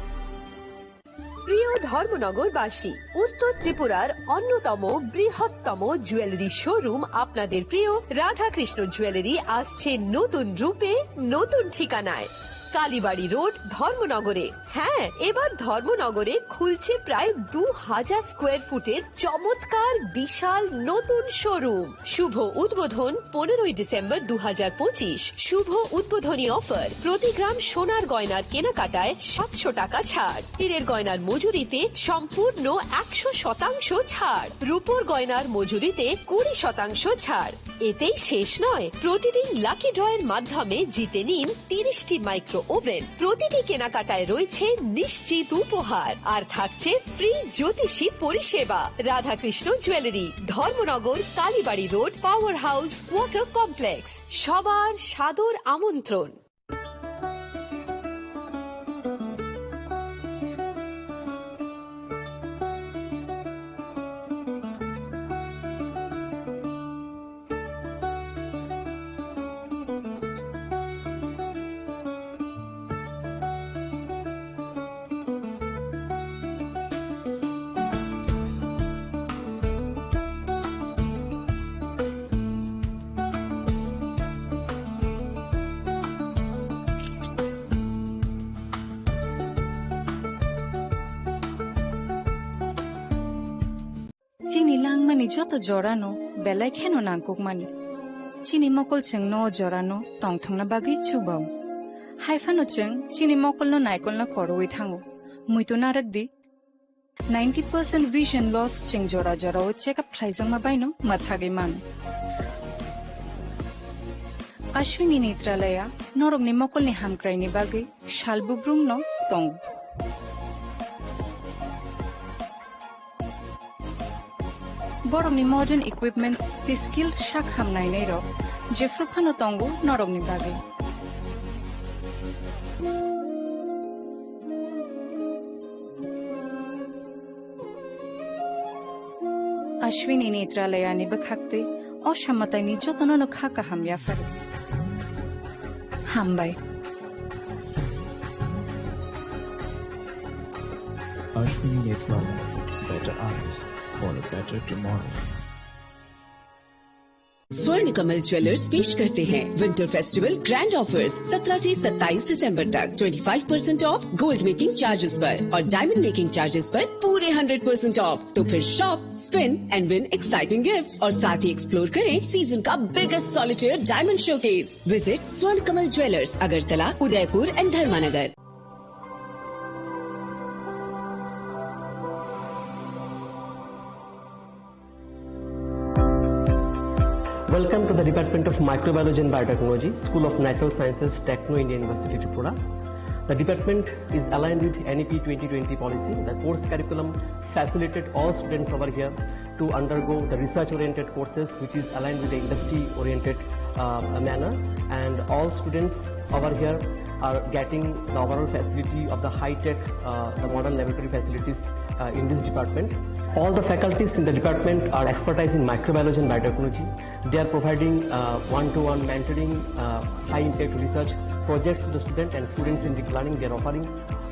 প্রিয় ধর্মনগরবাসী, উত্তর ত্রিপুরার অন্যতম বৃহত্তম জুয়েলারি শোরুম আপনাদের প্রিয় রাধাকৃষ্ণ জুয়েলারি আসছে নতুন রূপে, নতুন ঠিকানায়, কালীবাড়ি রোড, ধর্মনগরে। হ্যাঁ, এবার ধর্মনগরে খুলছে প্রায় 2000 স্কোয়ার ফুটের চমৎকার বিশাল নতুন শোরুম। শুভ উদ্বোধন 15 ডিসেম্বর 2025। শুভ উদ্বোধনী অফার, প্রতি গ্রাম সোনার গয়নার কেনাকাটায় 700 টাকা ছাড়, হীরের গয়নার মজুরিতে সম্পূর্ণ 100% ছাড়, রূপোর গয়নার মজুরিতে 20% ছাড়। এতেই শেষ নয়, প্রতিদিন লাকি ড্রয়ের মাধ্যমে জিতে নিন 30টি মাইক্রো ওভেন। প্রতিটি কেনাকাটায় রয়েছে নিশ্চিত উপহার, আর থাকছে ফ্রি জ্যোতিষী পরিষেবা। Radhakrishna jewellery, Dharmanagar, Kalibari road, power house water complex. সবার সাদর আমন্ত্রণ। Chini langmani joto jorano belai kheno nangkukmani. Chini mokol cheng no jorano tongthangna bagi chubam. Haifano cheng chini mokol no naikol na koroi thango. Muito naragdi 90% vision loss cheng jora jora o check up thaizang mabaino mathage man. Ashwini Netralaya norog ni mokol ni hamkrai ni bagi shalbubrum no tong. Borong ni modern equipments the skill shak hamnai nei ro jefru phano tongo norong ni bage. Ashwini Netralaya ni bakhakte অসামতাই ni jotono no khaka hamya fare. Hambai. Ashwini Netralaya, better eyes for a better tomorrow. स्वर्ण Kamal jewellers पेश करते हैं winter festival grand offers 17 से 27 दिसंबर तक 25% of gold making charges पर और diamond making charges पर पूरे 100% ऑफ। तो फिर shop, spin and win exciting gifts और साथ ही एक्सप्लोर करें सीजन का biggest solitaire diamond showcase. Visit Swarna Kamal jewellers, Agartala, Udaipur and Dharmanagar. Welcome to the Department of Microbiology and Biotechnology, School of Natural Sciences, Techno India University, Tripura. The department is aligned with NEP 2020 policy. The course curriculum facilitated all students over here to undergo the research-oriented courses, which is aligned with the industry-oriented manner. And all students over here are getting the overall facility of the high-tech, the modern laboratory facilities in this department. All the faculties in the department are expertise in microbiology and biotechnology. They are providing one-to-one mentoring, high-impact research projects to the students, and students in deep learning they are offering,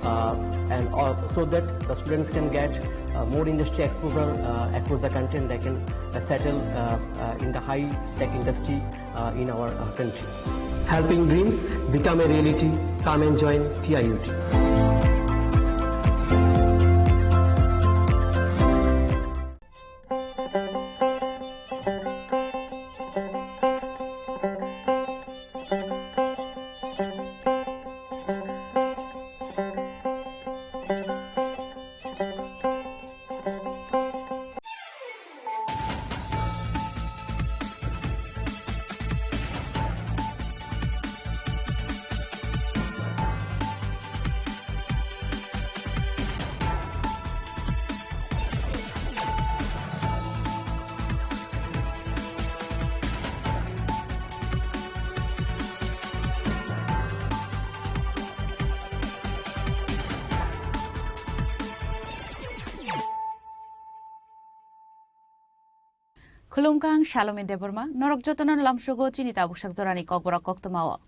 and so that the students can get more industry exposure across the country, and they can settle in the high-tech industry in our country. Helping dreams become a reality. Come and join TIUT. Khulumkang Shalom Deborma, Norok Jotonan Lamshogo Chinita Bushak Zorani Kokbora Koktomawa.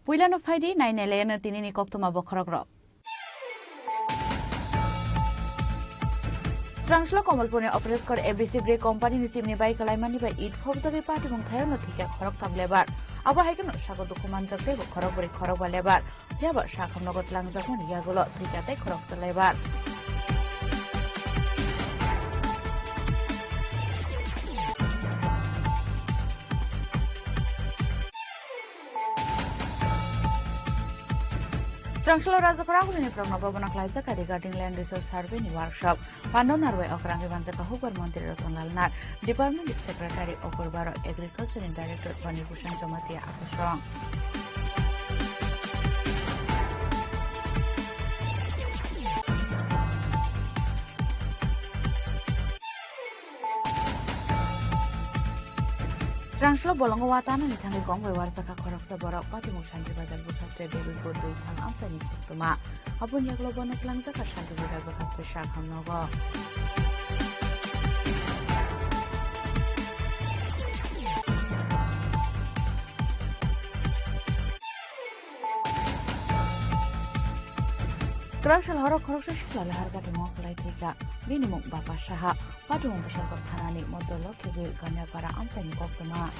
Puilan of Heidi, 9 Elena Tinini Koktoma Bokrogro. Strangshlo Komalpone operates called ABC Break Company in Chimney by Kalamani by Eat for the party among Thayanotika, Korokam Lebar. Aba Hagan Shako Dokuman Zake, Korobri Koroba Lebar, Yaba Shakam Nogot Langzakon, Yagulo, Tikate Korok the Lebar. Strangshlo Razakarahu in from Nababana Klaizaka regarding land resource survey in workshop. Pandon Narway Okrangi Vanzaka Hooper Monteiro Tonalnat, Department Secretary of Urbaro Agriculture and Director Pani Bhushan Jamatia Akushong. Strangshlo Bolongo Watana and Tangi Gongway Warzaka Koroksa Borok Pati Mushanti Bazal Bukafte David Godu Tang Amsani Kutuma. Upon Yaglobon Langzaka Shanti Bazal Bukaste Shakam Nogo. Krashal Horo Korosha Shikla Hargati Mokulaitika, Minimum Bapa Shaha, Padum Bashako Tanani, Modolo Kibil Ganapara Amsani Koktuma.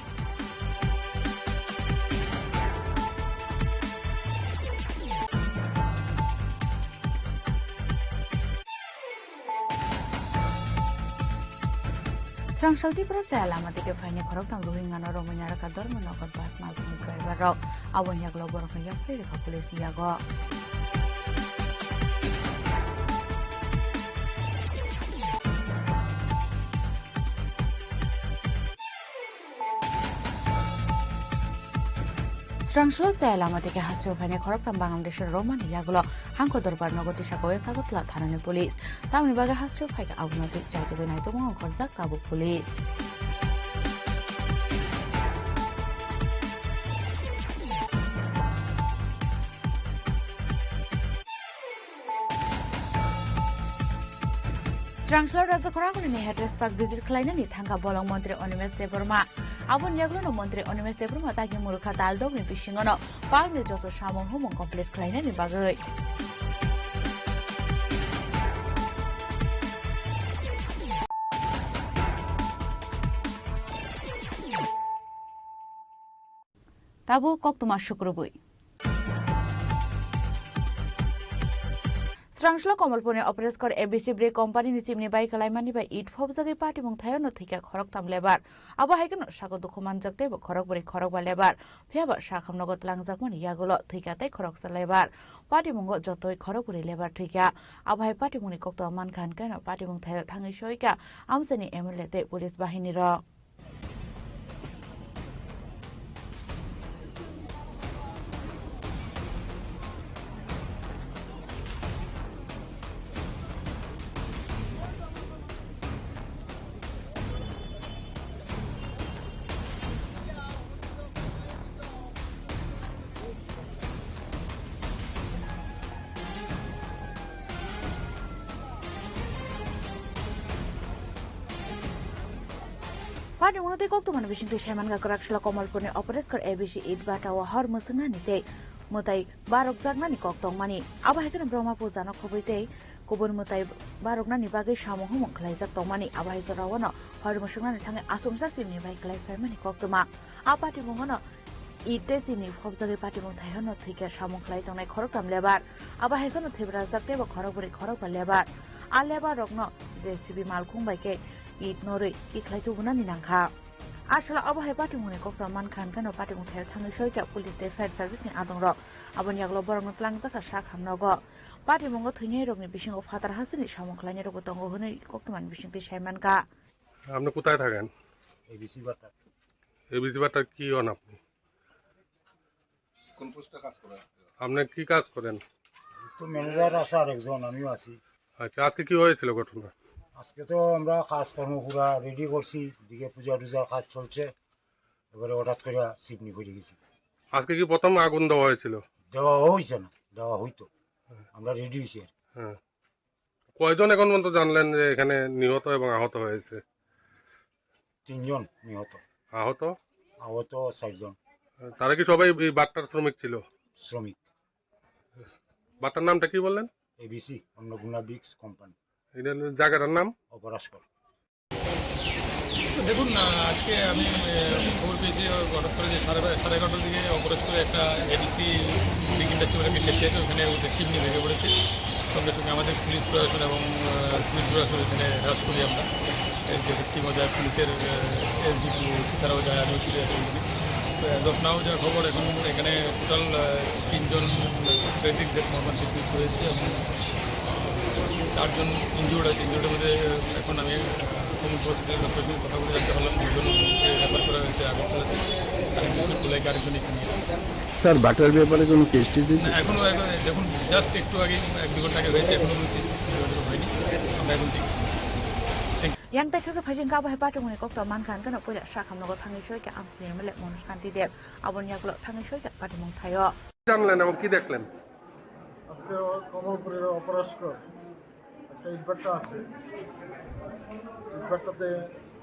Strangshal Tipro Chalama take a fine Korokam doing an Romania Kadorman of a Batman driver rock, Avonia Global of Yapri, Police Yago. Strangshlo Chalama take a Hasio Fine Korokam Bangladesh Roman Yagulo, Hanko Dorbar Nogotisha Goyasagotla Tanani Police. Tami Baga Hasio Fike Avnotic Charge the Night Monk Zakabu Police. Strangshlo Razakarahu in a headrest park visit Kleinani Tanka Bolong Montre Onimes Deborma. Abon Yaglo Montre Onimes Deborma Taki Muruka Daldo in Pishingono, Palm the Joto Shamon Home complete Kleinani Bagay. Tabu Koktuma Shukrubui. Strangshlo Komalpone operates called ABC Break Company in Chimney by Kalamani by Eat for the party among Thayanotika Koroktam Lebar. Aba Hagan Shako Dokuman Zakte, Korokbri Koroba Lebar, Piaba Shakam Nogot Langzakman, Yagulo, Tikate Koroksa Lebar, Party Mungo Jotoi Korokuri Lebar Tika, Aba Party Munikokto Mankan, Party Mung Tayo Tangishoika, Amsani Emulate Police Bahiniro. Party মনোতে কক্তমান বিশিংটি সাইমান গাকরাকশলা কমলপুরনি অপারেসকর এবিসি ইটবাটা ও হর মুসংনানিতে mutai barok jagnani koktongmani aba haikena brahmapu jano khobaitei kubun mutai baroknani bagai samung humung khlaijak tongmani aba haikena rawano hormusungnani thangai asumsa simni bai khlaifamani koktoma apati mungono ite sini khobjage pati mung thaihono thike samung khlai tongnai khorokam lebar aba haikena thebra jakte ba khorokburi khorok lebar a lebar rokno jcb malkhung baike it noroi iklai tubunani nangkha আসলে অবহায় পাটিমুনি কক্ত মানখান কেন পাটিমু থাই থাঙ্গি সইকা police দে fire service ni adong rok aboni aglo borong tlang jaka sa khamnogo patimungo thini rokni bisingo fatar hasini samungkhlaini rok tongo honi koktoman bisingti saimanka আপনি কোথায় থাকেন এবিসি বাটার কি হন আপনি কোন পোস্টে কাজ করেন আপনি কি কাজ করেন তো ম্যানেজার আছে আরেকজন আমিও আছি আচ্ছা আজকে কি হয়েছিল ঘটনা আজকে তো আমরা কাজকর্ম পুরা রেডি করছি দিকে পূজা টুজার কাজ চলছে এবারে হঠাৎ করে সিপনি করে গেছি আজকে কি প্রথম আগুন দেওয়া হয়েছিল দেওয়া হয়েছে না দেওয়া হইতো আমরা রেডি হয়েছি হ্যাঁ কয়জন এখন পর্যন্ত জানলেন যে এখানে নিহত এবং আহত হয়েছে 3 জন নিহত আহত 4 জন তারা কি সবাই এই বাট্টার শ্রমিক ছিল শ্রমিক বাট্টার নামটা কি বললেন এবিসি অন্নপূর্ণা বিক্স কোম্পানি এটা জায়গাটার নাম অপরাশকর দেখুন আজকে আমি খবর পেয়েছি হঠাৎ করে যে 11:30 দিকে অপরাশকরে একটা এডিসি বিগ ইন্ডাস্ট্রি মিল লেগেছে ওখানে চিমনি ভেঙে পড়েছে সঙ্গে সঙ্গে আমাদের পুলিশ প্রশাসন এবং সিভিল প্রশাসন এখানে হ্রাস করি আমরা যে টিমও যায় পুলিশের এসডিপি তারাও যায় আমি যত্নাও যার খবর এখন এখানে টোটাল 3 জন বেসিক ডেথ মর্মান্তিক মৃত্যু হয়েছে এবং 4 জন ইনজুর্ড আছে ইনজুর্ডের মধ্যে এখন আমি কমিউনিটি হসপিটালের ডক্টরের সঙ্গে কথা বলে জানতে পারলাম 2 জন রেফার করা হয়েছে আগরতলাতে আরেকজন খোলাইকে আরেকজন এখানে স্যার বাটার ব্যাপারে কোনো কেস এখনো দেখুন জাস্ট একটু আগে 1-2 ঘন্টা আগে হয়েছে এখনো হয়নি আমরা এখন দেখছি yang tai khasa phajin ka ba pa tungni kok to man kan kana poila sa khamno go thangi soi ka amphir mele monuskanti dev abon yaklo thangi soi ka patimong thayo জানলেন এবং কি দেখলেন আজকে কমলপুরের অপরাশকর একটা ইটভাটা আছে ইটভাটাতে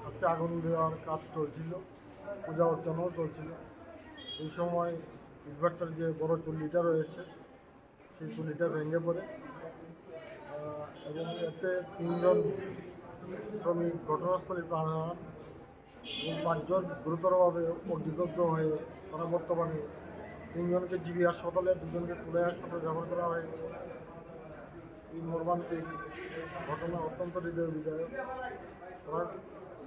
আজকে আগুন দেওয়ার কাজ চলছিল পূজা অর্চনাও চলছিল এই সময় ইটভাটার যে বড় চুল্লিটা রয়েছে সেই চুল্লিটা ভেঙে পড়ে এবং এতে 3 জন শ্রমিক ঘটনাস্থলে প্রাণ হারান এবং 5 জন গুরুতরভাবে অগ্নিদগ্ধ হয়ে তারা বর্তমানে 3 জনকে জিবি হাসপাতালে 2 জনকে কুলাই হাসপাতালে রেফার করা হয়েছে এই মর্মান্তিক ঘটনা অত্যন্ত হৃদয় বিদায়ক তারা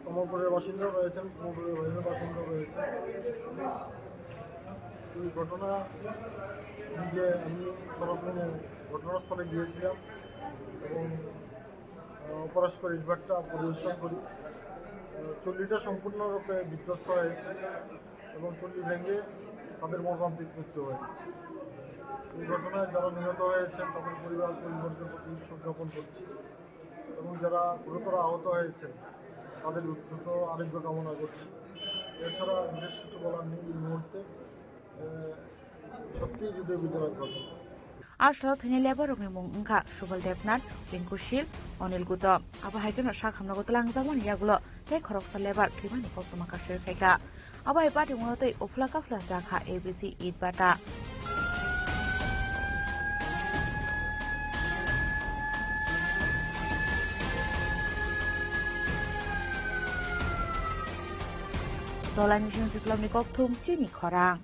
কমলপুরের বাসিন্দাও রয়েছেন কমলপুরের বাইরের বাসিন্দাও রয়েছেন এই ঘটনা নিজে আমি সরাসরি ঘটনাস্থলে গিয়েছিলাম এবং অপরাশকর ইটভাটা পরিদর্শন করি চুল্লিটা সম্পূর্ণরূপে বিধ্বস্ত হয়েছে এবং চুল্লি ভেঙে তাদের মর্মান্তিক মৃত্যু হয়েছে এই ঘটনায় যারা নিহত হয়েছেন তাদের পরিবার পরিজনদের প্রতি শোক জ্ঞাপন করছি এবং যারা গুরুতর আহত হয়েছেন তাদের দ্রুত আরোগ্য কামনা করছি এছাড়া বিশেষ কিছু বলার নেই এই মুহূর্তে সত্যিই হৃদয় বিদারক ঘটনা আসলো থিনি লেবার রকনি মুং ওংখা সুবল দেবনাথ রিঙ্কু শীল অনিল গুতম আবা হাইকেন সা খামনগো তলাংজামন ইয়াগুলো তে খরকসা লেবার কিমানি কক্তমা কাশে ফাইকা আবা এই পার্টি মুনতে উফলা কাফলা জাখা এবিসি ইটবাটা দলানি সিং বিপ্লবনি কক্তম চিনি খরাং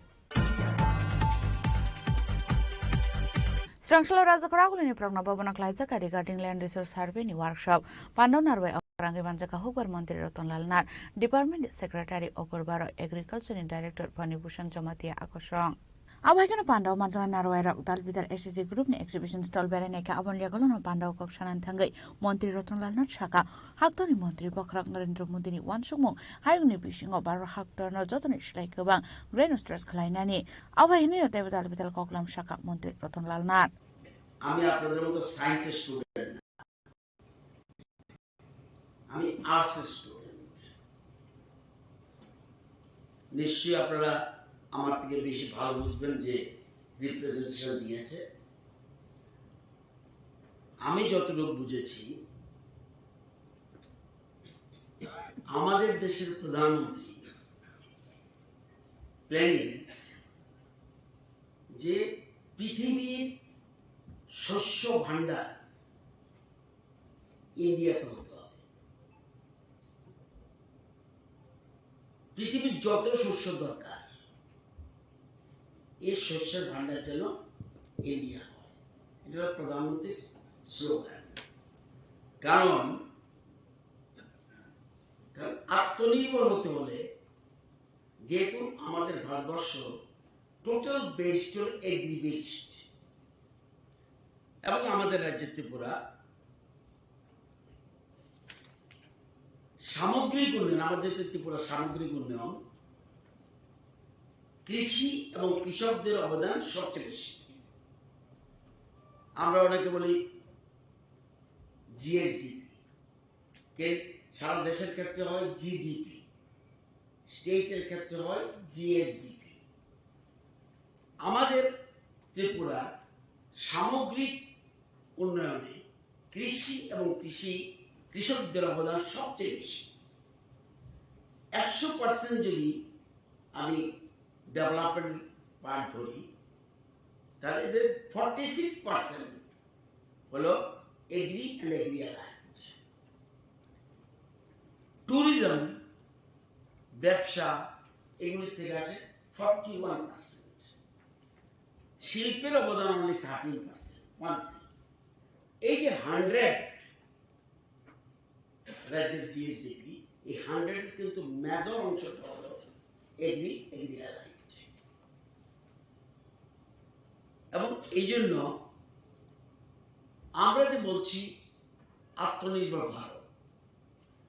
Strangshalo Razakara Kulini Pragna Babana Klaizaka regarding land resource survey ni workshop Pandau Narway Rangi Banjaka Hukbar Mantri Ratan Lalnar Department Secretary Okorbaro Agriculture Director Panibushan Jamatia Akoshong Abhagana Pandau Manjana Narway Rak Dalbidar SSG Group ni exhibition stall Bereneka Abon Yagalona Pandau Kokshanan Tangai Mantri Ratan Lalnar Shaka Haktoni Mantri Bokrak Narendra Modi ni Wanshumo Hayuni Bishingo Baro Haktorno Jotani Shlaikabang Grenostress Klainani Abhayini Dalbidal Koklam Shaka Mantri Ratan Lalnar আমি আপনাদের মতো সায়েন্সের student না আমি আর্টসের student নিশ্চয়ই আপনারা আমার থেকে বেশি ভালো বুঝবেন যে রিপ্রেজেন্টেশন দিয়েছে আমি যতটুকু বুঝেছি আমাদের দেশের প্রধানমন্ত্রী প্ল্যানিং যে পৃথিবীর শস্য ভান্ডার ইন্ডিয়াতে হতে হবে। পৃথিবীর যত শস্য দরকার এই শস্যের ভান্ডার যেন ইন্ডিয়া হয়, এটা প্রধানমন্ত্রীর স্লোগান। কারণ আত্মনির্ভর হতে হলে, যেহেতু আমাদের Bharatvarsha total based on agri based, এবং আমাদের রাজ্যে ত্রিপুরা সামগ্রিক উন্নয়ন, আমাদের ত্রিপুরা সামগ্রিক উন্নয়ন, কৃষি এবং কৃষকদের অবদান সবচেয়ে বেশি। আমরা অনেকে বলি জিএসডিপি, সারা দেশের ক্ষেত্রে হয় জিডিপি, স্টেটের ক্ষেত্রে হয় জিএসডিপি। আমাদের ত্রিপুরা সামগ্রিক উন্নয়নে কৃষি এবং কৃষকদের অবদান সবচেয়ে বেশি। 100% যদি আমি ডেভেলপমেন্ট পার্ট ধরি, তাহলে এদের 46% হলো agri and agri alliance. Tourism, ব্যবসা, এগুলির থেকে আসে 41%। শিল্পের অবদান অনলি 13%। এই যে 100 রাজ্যের জিএসডিপি, এই 100 কিন্তু মেজর অংশটা হলো এগ্রি অ্যালায়েন্স। এবং এই জন্য আমরা যে বলছি আত্মনির্ভর ভারত,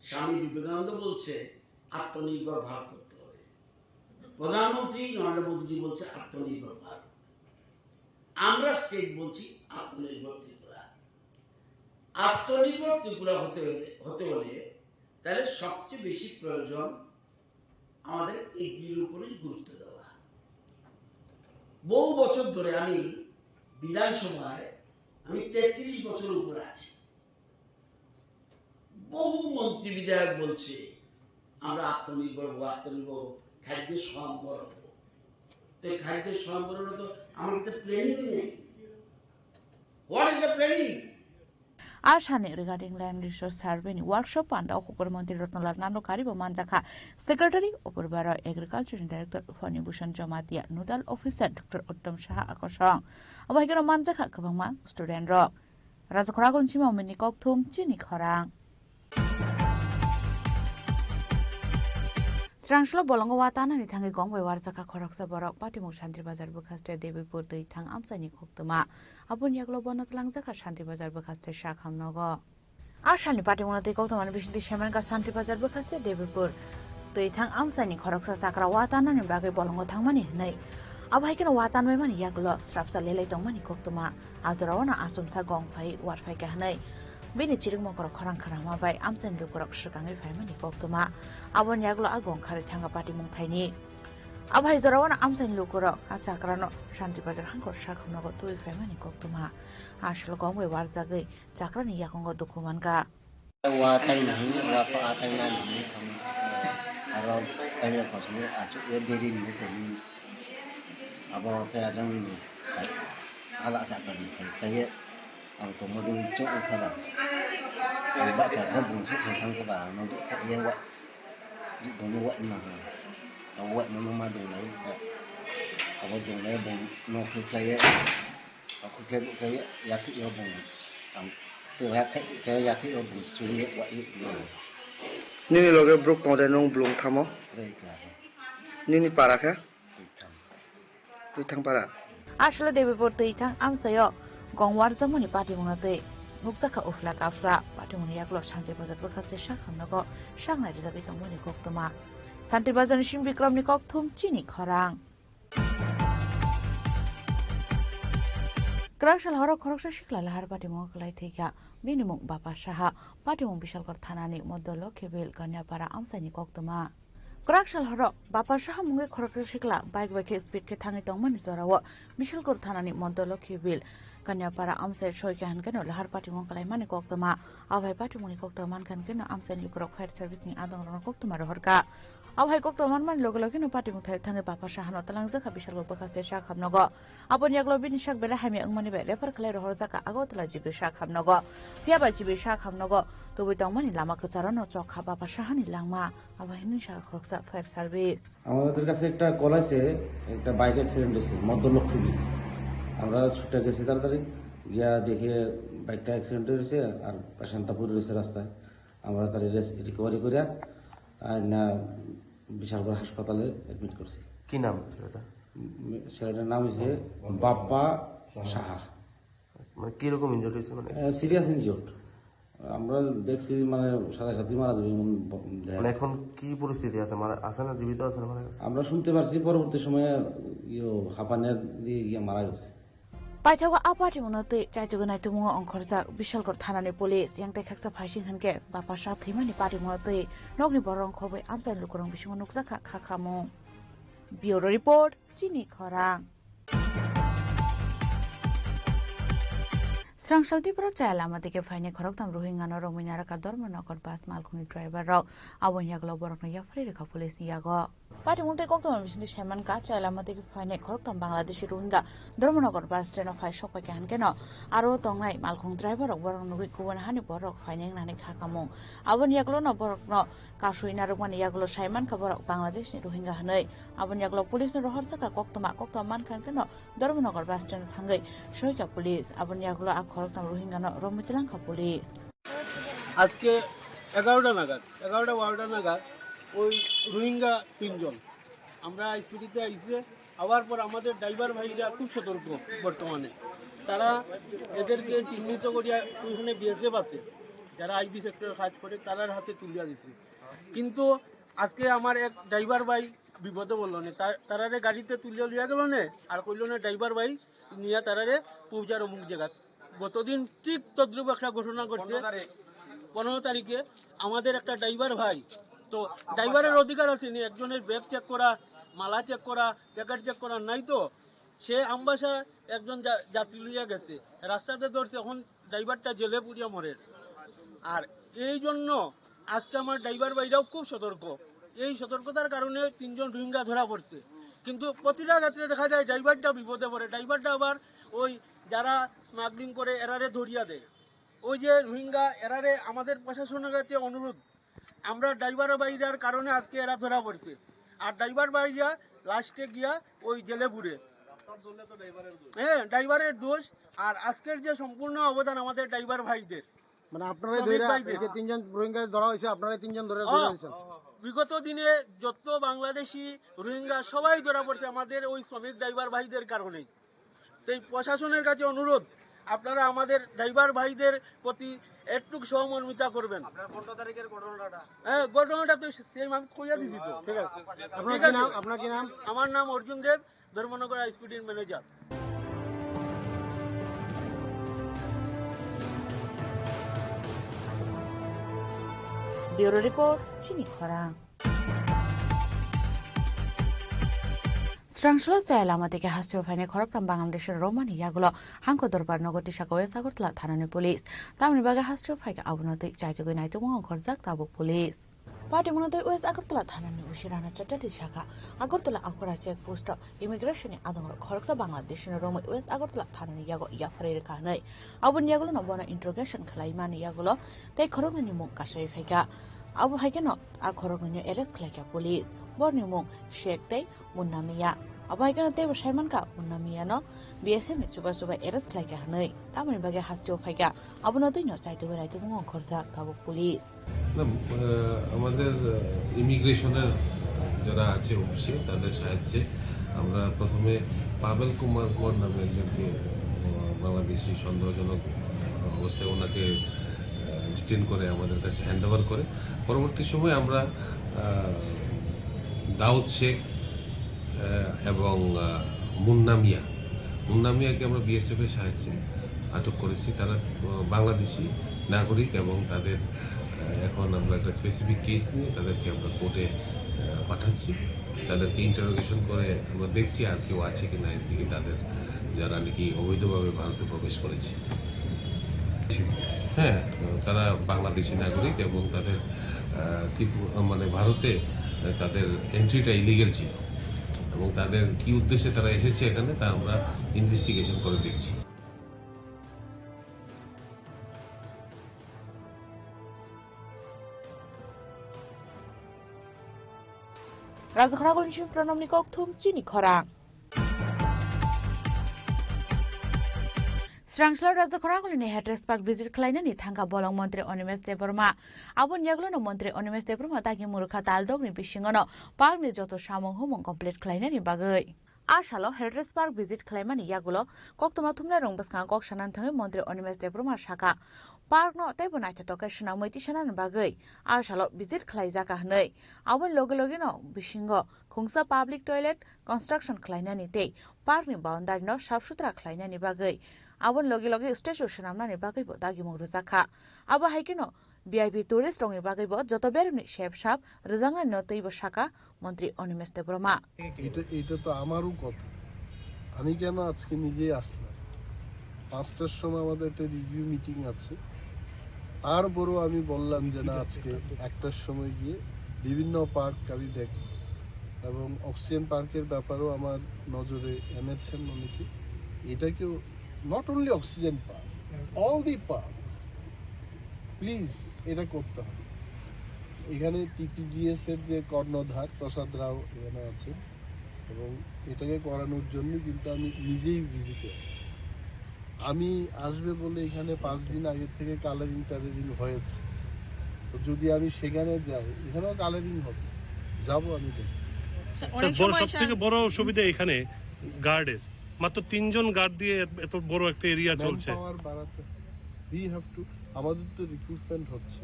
স্বামী বিবেকানন্দ বলছে আত্মনির্ভর ভারত করতে হবে, প্রধানমন্ত্রী নরেন্দ্র মোদীজি বলছে আত্মনির্ভর ভারত, আমরা স্টেট বলছি আত্মনির্ভর ত্রিপুরা। আত্মনির্ভর ত্রিপুরা হতে হলে তাহলে সবচেয়ে বেশি প্রয়োজন আমাদের এগ্রির উপরেই গুরুত্ব দেওয়া। বহু বছর ধরে আমি বিধানসভায় 33 বছর উপরে আছি, বহু মন্ত্রী বিধায়ক বলছে আমরা আত্মনির্ভর খাদ্যের স্বয়ংবর হব। তো খাদ্যের স্বয়ংবর হলে তো আমার কাছে প্ল্যানিং নেই। What is the planning? Ashani regarding land resource survey ni workshop panda Hukar Mantri Ratnalal Nano Karibo Manjaka Secretary Opurbara Agriculture Director Fani Bhushan Jamatia Nodal Officer Dr. Uttam Shah Akosang Abahigano Manjaka Kabama Student Rock Razakoragon Chima Minikok Tum Chini Korang Strangshlo Bolongo Watana ni Tangi Gongway Warzaka Koroksa Borok Patimo Shanti Bazar Bukaste Devi Purti Tang Amsani Koktuma Abun Yaglo Bonat Langzaka Shanti Bazar Bukaste Shakam Nogo Ashani Patimo Koktuma Bishti Shamanka Shanti Bazar Bukaste Devi Pur Tang Amsani Koroksa Sakra Watana ni Bagay Bolongo Tangmani Nay Abahikano Watan Wemani Yaglo Strapsa Lele Tongmani Koktuma Azrawana Asumsa Gongfai Watfai Kahnay Bini ciring mo korok korang karama bai amsen lu korok shirkangi faimani koktuma abon yaglo agong kari thanga pati mong thaini abai zorawana amsen lu korok achakrano shanti bazar hangkor shakhno go tui faimani koktuma ashlo gongwe warjagi chakrani yakongo dukumanka wa tai nahi wa pa tai na ni kham aro tai ya khosni achu ye deri ni tani abo pe ajang ni ala sa ka ni kai ang tomodu chok khala ang ba cha ko bung suk thang ka ba no to khat ye wa ji do no wa na ha wa no ma do lai ka abo do lai bung no khu kai ye khu kai ya thi yo bung ang to ha kai ya thi yo bung chu ye wa ye ni loge brok ko de nong blong thamo dei ka ni para ka tu thang para ashla devi porte thang amsayo Gongwar Zamoni Party Monate Muksaka Uflak Afra Party Moniaklo Shanti Bazar Bukaste Shakam Nago Shanghai Rizaki Tongmoni Koktuma Santi Bazar Shim Bikram Nikok Tum Chini Korang Krashal Horo Koroksa Shikla Lahar Party Moklai Tika Binimuk Bapa Shaha Party Mon Bishalkar Thanani Modolo Kebil Kanyapara Amsani Koktuma Krashal Horo Bapa Shaha Mungi Koroksa Shikla Bike Wake Speed Ke Thangi Tongmoni Zorawo Bishalkar Thanani Modolo Kebil Kanyapara Amse Shoika Hankano Lahar Patimon Kalaimani Koktama Avai Patimoni Koktaman Kankano Amsen Lukrok Fire Service ni Adong Koktama Horka Avai Koktaman Man Logologino Patimu Tangi Papa Shahano Talangzaka Bishal Bakaste Shak Hamnogo Abon Yaglobin Shak Bela Hami Umani Refer Clare Horzaka Agotla Jibi Shak Hamnogo Fiaba Jibi Shak Hamnogo to be Domani Lama Kutarano Chok Papa Shahani Lama Avai Shak Roksa Fire Service আমাদের কাছে একটা call আছে একটা bike accident হয়েছে মধ্যলক্ষ্মী আমরা ছুটে গেছি তাড়াতাড়ি গিয়া দেখে বাইকটা অ্যাক্সিডেন্ট হয়েছে আর পেশেন্টটা পড়ে রয়েছে রাস্তায় আমরা তার রিকভারি করে না বিশালগড় হাসপাতালে অ্যাডমিট করছি। কি নাম ছেলেটা? ছেলেটার নাম হচ্ছে বাপ্পা সাহা। মানে কিরকম ইনজুরি হয়েছে? মানে সিরিয়াস ইনজুর্ড। আমরা দেখছি মানে সাথে সাথে মারা যাবে। মানে এখন কি পরিস্থিতি আছে? মারা আছে না জীবিত আছে? আমরা শুনতে পারছি পরবর্তী সময়ে হাঁপানির দিয়ে গিয়ে মারা গেছে। Paitago apati monote chaitugo naitumo onkhorjak Bishalgor thanani police yangtai khaksa phasing hanke bapa sha thimani pati monote nogni borong khobai amsan lukorong bisingo nukjaka khakamo Bureau Report Chini Khorang Srangsalti pro chala amadike faine khoroktam Rohingya no Rominara ka Dharmanagar bus malkhuni driver rok abon yaglo borok no yafri rekha police yago Pati munte koktam bisini Shaman ka chala amadike faine khoroktam Bangladeshi Rohingya Dharmanagar bus train of shop ke hanke no aro tongnai malkhung driver rok borok no kubon hani borok faine nani khakamo abon yaglo no borok no kashuina rokmani yaglo Shaman ka borok Bangladesh ni Rohingya hanai abon yaglo police no roharsaka koktam man khanke no Dharmanagar bus train thangai shoika police abon yaglo Rohingya রমিতলাঙ্কা police আজকে 11টা নাগাদ 11টা নাগাদ ওই রোহিঙ্গা 3 জন আমরা স্পিডিতে আইছে আবার পর আমাদের ড্রাইভার ভাইরা খুব সতর্ক বর্তমানে তারা এদেরকে চিহ্নিত করিয়া ওইখানে বিএসএফ আছে যারা আইবি সেক্টর কাজ করে তারার হাতে তুলিয়া দিছে কিন্তু আজকে আমার এক ড্রাইভার ভাই বিপদে বললো না তারারে গাড়িতে তুলিয়া লিয়া গেল না আর কইল না ড্রাইভার ভাই নিয়ে তারারে পৌঁছার অমুক জায়গা গতদিন ঠিক তদ্রুপ একটা ঘটনা ঘটছে 15 তারিখে আমাদের একটা ড্রাইভার ভাই তো ড্রাইভারের অধিকার আছে নি একজনের ব্যাগ চেক করা মালা চেক করা প্যাকেট চেক করা নাই তো সে আমবাসা একজন যাত্রী লইয়া গেছে রাস্তাতে ধরছে এখন ড্রাইভারটা জেলে পুড়িয়া মরে আর এই জন্য আজকে আমার ড্রাইভার ভাইরাও খুব সতর্ক এই সতর্কতার কারণে 3 জন রোহিঙ্গা ধরা পড়ছে কিন্তু প্রতিটা ক্ষেত্রে দেখা যায় ড্রাইভারটা বিপদে পড়ে ড্রাইভারটা আবার ওই যারা স্মাগলিং করে এরারে ধরিয়া দেয় ওই যে রোহিঙ্গা এরারে আমাদের প্রশাসনের কাছে অনুরোধ আমরা ড্রাইভার বাইরার কারণে আজকে এরা ধরা পড়ছে আর ড্রাইভার বাইরা লাস্টে গিয়া ওই জেলে পুড়ে হ্যাঁ ড্রাইভারের দোষ আর আজকের যে সম্পূর্ণ অবদান আমাদের ড্রাইভার ভাইদের মানে আপনারা যে 3 জন রোহিঙ্গা ধরা হয়েছে আপনারা 3 জন ধরে দিয়েছেন বিগত দিনে যত বাংলাদেশি রোহিঙ্গা সবাই ধরা পড়ছে আমাদের ওই শ্রমিক ড্রাইভার ভাইদের কারণেই তাই প্রশাসনের কাছে অনুরোধ আপনারা আমাদের ড্রাইভার ভাইদের প্রতি একটু সহমর্মিতা করবেন। আপনার 15 তারিখের ঘটনাটা হ্যাঁ ঘটনাটা তো সেম আমি কইয়া দিছি তো ঠিক আছে। আপনার কি নাম? আমার নাম অর্জুন দেব ধর্মনগর আইসপিডির ম্যানেজার। ব্যুরো রিপোর্ট চিনি খরা Srangshla Chayla Amadike Hastio Fine Khoroktam Bangladesh Romani Yagulo Hanko Dorbar Nogoti Shakoya Sagortla Thanani Police Tamni Baga Hastio Fike Abunoti Chaitugo Naitumo Khorzak Tabu Police Party Monote West Agortla Thanani Ushirana Chatati Shaka Agortla Akora Check Post Immigration Adongo Khoroksa Bangladesh Romo West Agortla Thanani Yago Yafre Kanai Abun Yagulo no Bona Interrogation Kalaimani Yagulo They Korogani Mukashay Fika Abu Hageno Akorogani Eres Klaka Police Bornimo Sheikh Day Munamia Abaikan Table Shamanka Munamiano BSM Chuba Eres Klaka Hanai Tamani Baga Hastio Fika Abunodino Chaitu Raitumo Korsa Tabu Police আমাদের ইমিগ্রেশনের যারা আছে অফিসে তাদের সাহায্যে আমরা প্রথমে পাবেল কুমার কর নামে একজনকে বাংলাদেশি সন্দেহজনক অবস্থায় ওনাকে ডিটেইন করে আমাদের কাছে হ্যান্ড ওভার করে পরবর্তী সময় আমরা দাউদ শেখ এবং মুন্নামিয়াকে আমরা বিএসএফ এর সাহায্যে আটক করেছি তারা বাংলাদেশি নাগরিক এবং তাদের এখন আমরা একটা স্পেসিফিক কেস নিয়ে তাদেরকে আমরা কোর্টে পাঠাচ্ছি, তাদেরকে ইন্টারোগেশন করে আমরা দেখছি আর কেউ আছে কিনা এদিকে তাদের যারা নাকি অবৈধভাবে ভারতে প্রবেশ করেছে। হ্যাঁ, তারা বাংলাদেশি নাগরিক এবং তাদের মানে ভারতে তাদের এন্ট্রিটা ইলিগেল ছিল এবং তাদের কি উদ্দেশ্যে তারা এসেছে এখানে তা আমরা ইনভেস্টিগেশন করে দেখছি। রাজখরাগুলিন প্রণামনি ককথুম চিনি খরাং Srangslar Rajakharaguline Headrest Park Visit Klainani Thanga Bolong Montri Onimes Deborma. Abun Yaglono Montri Onimes Deborma Taki Murukha Taldogni Bishingono Park ni Joto Shamong Humong Complete Klainani Bagay. Ashalo Headrest Park Visit Klaimani Yagulo Koktoma Tumla Rongbaskan Kok Shanan Thangi Montri Onimes Deborma Shaka. Park no Tebonite Tokashana Moiti Shanan Bagay. Ashalo Visit Klaizaka Hnei. Abun Logologino Bishingo Kungsa Public Toilet Construction Klainani Te. Park ni Boundary no Shabshutra Klainani Bagay. Abon logi station shanamna ni bagay bo dagi mong ruzaka. Abo haikino VIP tourist rong ni bagay bo joto berni shep shap ruzanga no teibo shaka মন্ত্রী অনিমেষ দেববর্মা। এটা তো আমারও কথা, আমি কেন আজকে নিজেই আসলাম? 5টার সময় আমাদের একটা রিভিউ মিটিং আছে, তারপরও আমি বললাম যে না আজকে 1টার সময় গিয়ে বিভিন্ন পার্ক আমি দেখব এবং অক্সিজেন পার্কের ব্যাপারেও আমার নজরে এনেছেন অনেকে। এটাকেও not only oxygen park, all the parks, please এটা করতে হবে। এখানে টিপিজিএস এর যে কর্ণধার প্রসাদ রাও এখানে আছে এবং এটাকে করানোর জন্য কিন্তু আমি নিজেই ভিজিটে। আমি আসবে বলে এখানে 5 দিন আগে থেকে কালারিং টালারিং হয়েছে, তো যদি আমি সেখানে যাই এখানেও কালারিং হবে, যাব আমি দেখব। সবথেকে বড় সুবিধা এখানে গার্ডের, মাত্র 3 জন গার্ড দিয়ে এত বড় একটা এরিয়া চলছে। We have to, আমাদের তো রিক্রুটমেন্ট হচ্ছে,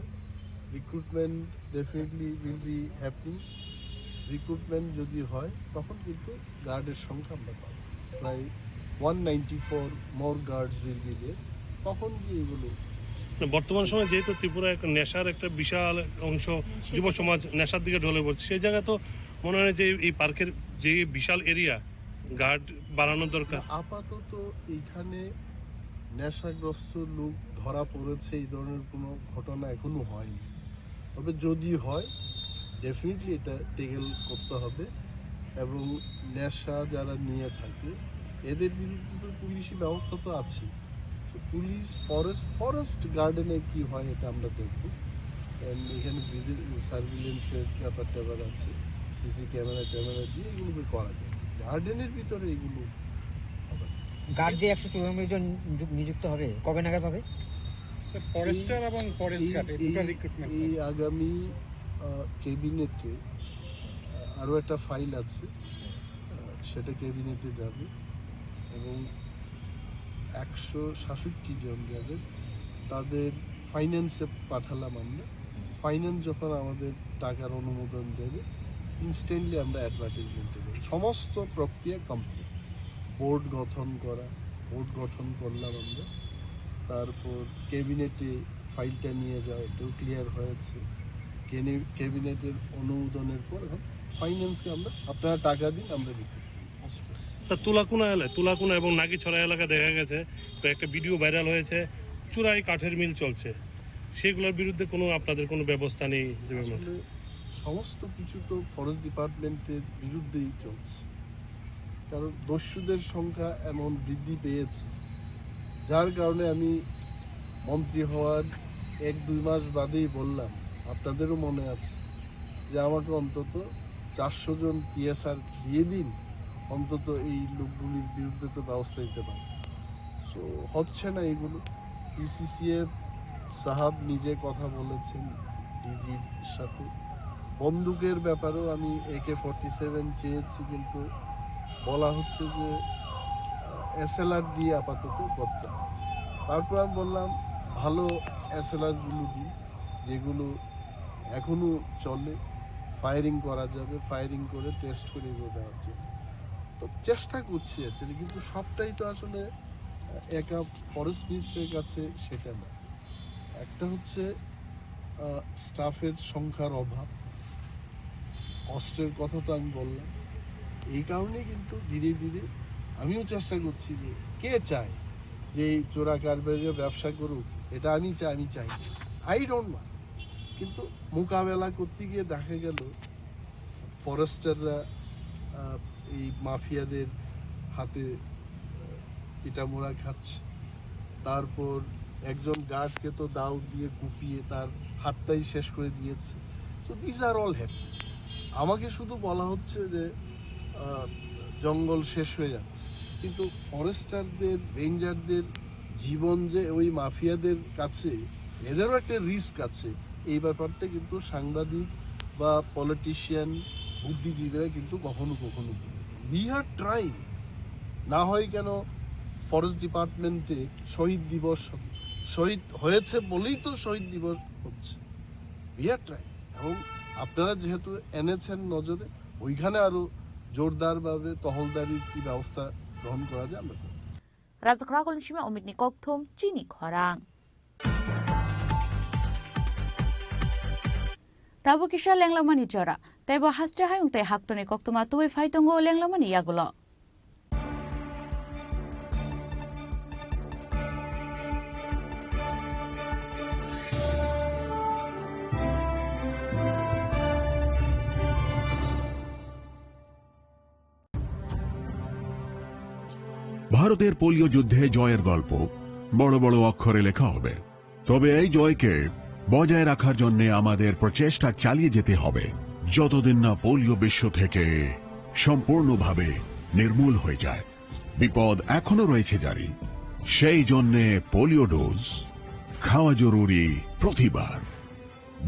recruitment definitely will be happening. Recruitment যদি হয় তখন কিন্তু গার্ডের সংখ্যা আমরা পাবো, প্রায় 194 মোর গার্ডস উইল বি দেয়ার। তখন কি এগুলো বর্তমান সময় যেহেতু ত্রিপুরা একটা নেশার একটা বিশাল অংশ, যুব সমাজ নেশার দিকে ঢলে পড়ছে, সেই জায়গায় তো মনে হয় যে এই পার্কের যে বিশাল এরিয়া গার্ড বাড়ানো দরকার। আপাতত এইখানে নেশাগ্রস্ত লোক ধরা পড়েছে এই ধরনের কোনো ঘটনা এখনো হয়নি, তবে যদি হয় ডেফিনেটলি এটা টেকেল করতে হবে এবং নেশা যারা নিয়ে থাকে এদের বিরুদ্ধে তো পুলিশি ব্যবস্থা তো আছে। পুলিশ ফরেস্ট গার্ডেনে কি হয় এটা আমরা দেখবো। এখানে সার্ভিলেন্সের ব্যাপার আছে, সিসি ক্যামেরা দিয়ে এগুলো করা যায়। গার্ডেনের ভিতরে এগুলো গার্ড যে 194 জন নিযুক্ত হবে কবে নাগাদ হবে? ফরেস্টার এবং ফরেস্ট গার্ড এই দুটো রিক্রুটমেন্ট এই আগামী ক্যাবিনেটে আরো একটা ফাইল আছে, সেটা ক্যাবিনেটে যাবে এবং 167 জন যাদের তাদের ফাইন্যান্সে পাঠালাম আমরা। ফাইন্যান্স যখন আমাদের টাকার অনুমোদন দেবে ইনস্ট্যান্টলি আমরা অ্যাডভার্টাইজমেন্টে দেব। সমস্ত প্রক্রিয়া কমপ্লিট। বোর্ড গঠন করলাম আমরা, তারপর ক্যাবিনেটে ফাইলটা নিয়ে যাওয়া, এটাও ক্লিয়ার হয়েছে। ক্যাবিনেটের অনুমোদনের পর এখন ফাইন্যান্সকে আমরা আপনারা টাকা দিন আমরা দিতে। তুলাকুনা এবং নাগিছড়া এলাকা দেখা গেছে তো একটা ভিডিও ভাইরাল হয়েছে, চুরাই কাঠের মিল চলছে, সেগুলোর বিরুদ্ধে কোনো আপনাদের কোনো ব্যবস্থা নেই? সমস্ত কিছু তো ফরেস্ট ডিপার্টমেন্টের বিরুদ্ধেই চলছে, কারণ দস্যুদের সংখ্যা এমন বৃদ্ধি পেয়েছে যার কারণে আমি মন্ত্রী হওয়ার 1-2 মাস বাদেই বললাম, আপনাদেরও মনে আছে, যে আমাকে অন্তত 400 জন পিএসআর দিয়ে দিন, অন্তত এই লোকগুলির বিরুদ্ধে তো ব্যবস্থা নিতে পারে। সো হচ্ছে না এগুলো। পিসিসিএফ সাহাব নিজে কথা বলেছেন ডিজির সাথে। বন্দুকের ব্যাপারেও আমি AK-47 চেয়েছি, কিন্তু বলা হচ্ছে যে SLR দিয়ে আপাতত করতে হবে। তারপর আমি বললাম ভালো SLR গুলো দিন যেগুলো এখনো চলে, ফায়ারিং করা যাবে, ফায়ারিং করে টেস্ট করে এগুলো দেওয়ার জন্য তো চেষ্টা করছি অ্যাকচুয়ালি। কিন্তু সবটাই তো আসলে একা ফরেস্ট মিনিস্ট্রির কাছে সেটা না। একটা হচ্ছে স্টাফের সংখ্যার অভাব, কষ্টের কথা তো আমি বললাম। এই কারণে কিন্তু ধীরে ধীরে আমিও চেষ্টা করছি যে কে চায় যে এই চোরা কারবারে ব্যবসা করুক, এটা আমি চাই আই ডোন্ট মাইন্ড, কিন্তু মোকাবেলা করতে গিয়ে দেখা গেল ফরেস্টাররা এই মাফিয়াদের হাতে পিটামোড়া খাচ্ছে। তারপর একজন গার্ডকে তো দাও দিয়ে কুপিয়ে তার হাতটাই শেষ করে দিয়েছে। So this are all happy. আমাকে শুধু বলা হচ্ছে যে জঙ্গল শেষ হয়ে যাচ্ছে, কিন্তু ফরেস্টারদের, রেঞ্জারদের জীবন যে ওই মাফিয়াদের কাছে, এদেরও একটা রিস্ক আছে। এই ব্যাপারটা কিন্তু সাংবাদিক বা পলিটিশিয়ান, বুদ্ধিজীবীরা কিন্তু কখনো উই আর ট্রাইং। না হয় কেন ফরেস্ট ডিপার্টমেন্টে শহীদ দিবস শহীদ হয়েছে বলেই তো শহীদ দিবস হচ্ছে। উই আর ট্রাইং, এবং আপনারা যেহেতু এনেছেন নজরে, ওইখানে আরো জোরদারভাবে টহলদারির কি ব্যবস্থা গ্রহণ করা যায় আমরা। রাজখরা কলসিমা অমিত নিকথম চিনি খরাং তাবো কিসা লেংলামানি জরা তাইবো হাস্টে হায়ুং তাই হাক্তনি কক্তমা তুই ফাইতঙ্গ লেংলামানি ইয়াগুলো ভারতের পোলিও যুদ্ধে জয়ের গল্প বড় বড় অক্ষরে লেখা হবে, তবে এই জয়কে বজায় রাখার জন্য আমাদের প্রচেষ্টা চালিয়ে যেতে হবে যতদিন না পোলিও বিশ্ব থেকে সম্পূর্ণভাবে নির্মূল হয়ে যায়। বিপদ এখনো রয়েছে জারি, সেই জন্য পোলিও ডোজ খাওয়া জরুরি প্রতিবার,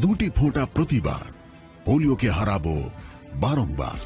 2টি ফোঁটা প্রতিবার। পোলিওকে হারাবো বারংবার।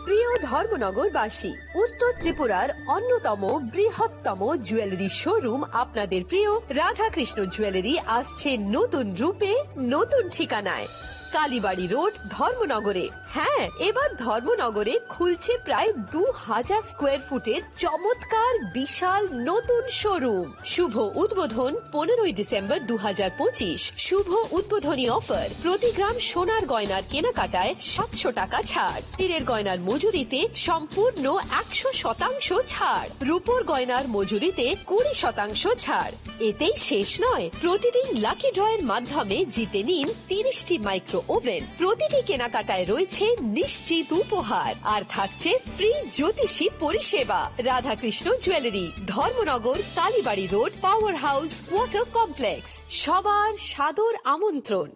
প্রিয় ধর্মনগরবাসী, উত্তর ত্রিপুরার অন্যতম বৃহত্তম জুয়েলারি শোরুম আপনাদের প্রিয় রাধাকৃষ্ণ জুয়েলারি আসছে নতুন রূপে, নতুন ঠিকানায়, কালীবাড়ি রোড, ধর্মনগরে। হ্যাঁ, এবার ধর্মনগরে খুলছে প্রায় 2000 স্কোয়ার ফুটের চমৎকার বিশাল নতুন শোরুম। শুভ উদ্বোধন 15ই ডিসেম্বর 2025। শুভ উদ্বোধনী অফার, প্রতি গ্রাম সোনার গয়নার কেনাকাটায় 700 টাকা ছাড়, হীরের গয়নার মজুরিতে সম্পূর্ণ 100% ছাড়, রূপোর গয়নার মজুরিতে 20% ছাড়। এতেই শেষ নয়, প্রতিদিন লাকি ড্রয়ের মাধ্যমে জিতে নিন 30টি মাইক্রো ওভেন। প্রতিটি কেনাকাটায় রয়েছে নিশ্চিত উপহার, আর থাকছে ফ্রি জ্যোতিষী পরিষেবা। Radhakrishna jewellery, Dharmanagar, Kalibari road, power house, water complex. সবার সাদর আমন্ত্রণ।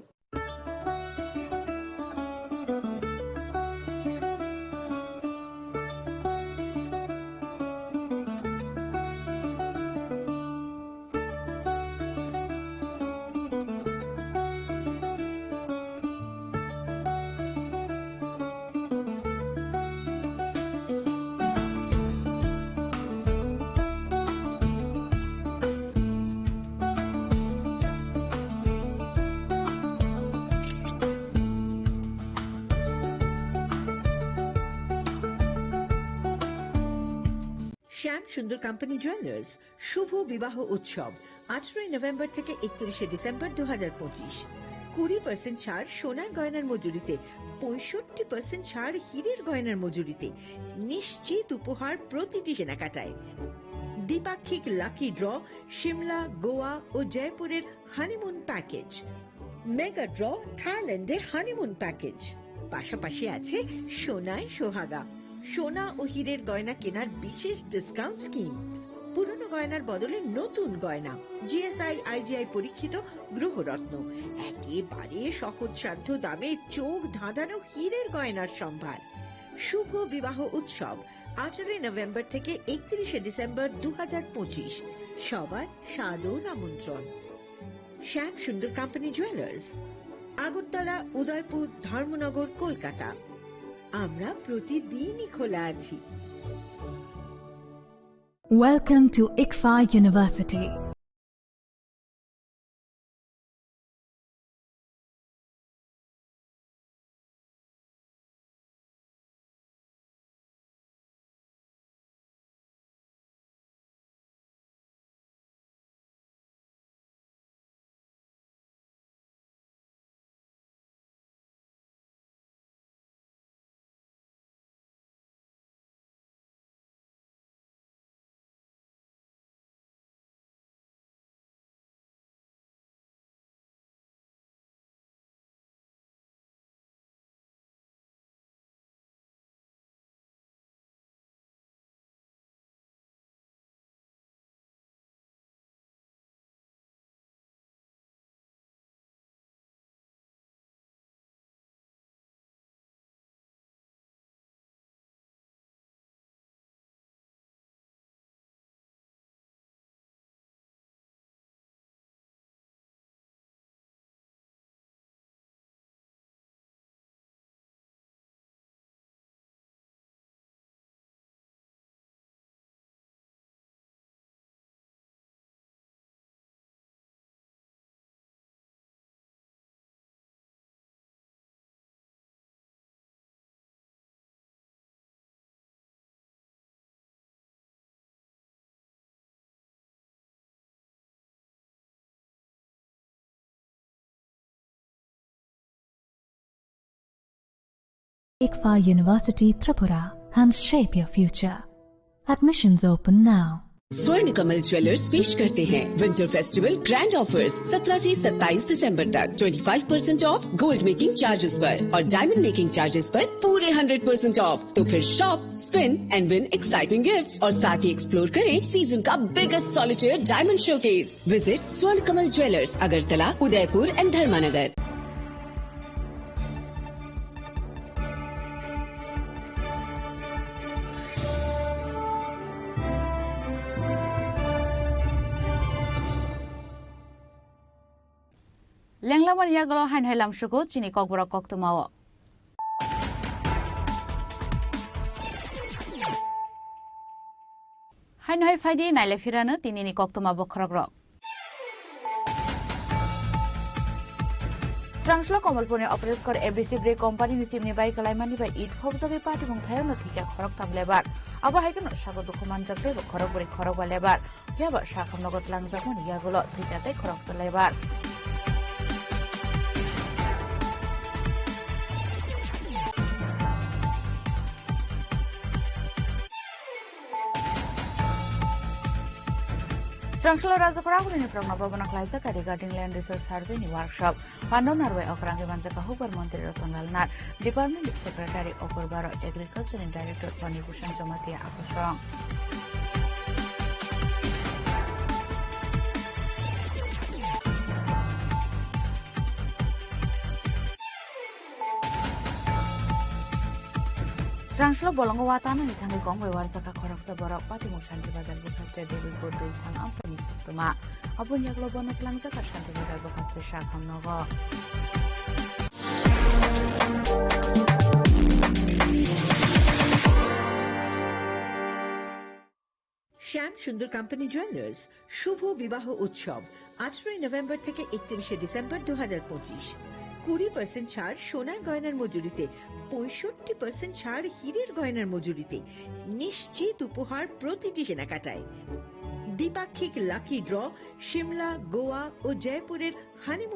শ্যাম সুন্দর কোম্পানি জুয়েলার্স শুভ বিবাহ উৎসব 18 নভেম্বর থেকে 31 ডিসেম্বর 2025। 20% ছাড় সোনার গয়নার মজুরিতে, 65% ছাড় হীরের গয়নার মজুরিতে, নিশ্চিত উপহার প্রতিটি কেনাকাটায়। দ্বিপাক্ষিক লাকি ড্র, সিমলা, গোয়া ও জয়পুরের হানিমুন প্যাকেজ, মেগা ড্র, থাইল্যান্ডে হানিমুন প্যাকেজ। পাশাপাশি আছে সোনায় সোহাগা, সোনা ও হীরের গয়না কেনার বিশেষ ডিসকাউন্ট স্কিম। পুরনো গয়নার বদলে নতুন গয়না, জিএসআই আইজিআই পরীক্ষিত গ্রহরত্ন, একেবারে সহজসাধ্য দামে চোখ ধাঁধানো হীরের গয়নার সম্ভার। শুভ বিবাহ উৎসব 18 নভেম্বর থেকে 31 ডিসেম্বর 2025। সবার সাদর আমন্ত্রণ। শ্যাম সুন্দর কোম্পানি জুয়েলার্স, আগরতলা, উদয়পুর, ধর্মনগর, কলকাতা। আমরা প্রতিদিনই খোলা আছি। Welcome to ICFA University. ICFA University Tripura and shape your future. Admissions open now. स्वर्ण कमल ज्वेलर्स पेश करते हैं विंटर फेस्टिवल ग्रैंड ऑफर्स 17 से 27 दिसंबर तक 25% ऑफ गोल्ड मेकिंग चार्जेस पर और डायमंड मेकिंग चार्जेस पर पूरे 100% ऑफ। तो फिर shop, spin and win exciting gifts और साथ ही एक्सप्लोर करें सीजन का biggest solitaire diamond showcase. Visit Swarna Kamal jewellers, Agartala, Udaipur and Dharmanagar. Lenglaman yagalo hain hai lamshuko chini kokbora koktumao. Hain hai faidi naile firano tinini koktuma bokhrogrok. Srangslo Komalpurni operates kor ABC Brake Company ni chimni bai kalaimani bai it phobjagi party mong thayo no thika khorok tam lebar. Abo haikano sago dokuman jakte bo khorok bori khorok ba lebar. Yaba sakham nogot langjakmon yagolo thikate khorok ta lebar. Srangslo Rajaparaguri ni Pragna Bhavana Klaisa regarding land research survey ni workshop. Pandau Narway Okrangi Banjaka Hubar Montri Ratangal Nar Department Secretary Okurbaro Agriculture and Director Tony Bhushan Jamatia Akusong. Srangslo Bolongo Watana ni Tangi Gong Warjaka Koroksa Borok Pati Mushanti Bazar Bukastre David Bodu Tang Amsani Tuma Abun Yaglo Bonok Langzaka Shanti Bazar Bukastre Shakam Nogo. শ্যাম সুন্দর company jewellers শুভ বিবাহ উৎসব 18 November থেকে 31 December 2025 20% ছাড় সোনার গয়নার মজুরিতে 65% ছাড় হীরের গয়নার মজুরিতে নিশ্চিত উপহার প্রতিটি কেনাকাটায় দ্বিপাক্ষিক লাকি ড্র শিমলা গোয়া ও জয়পুরের হানিমুন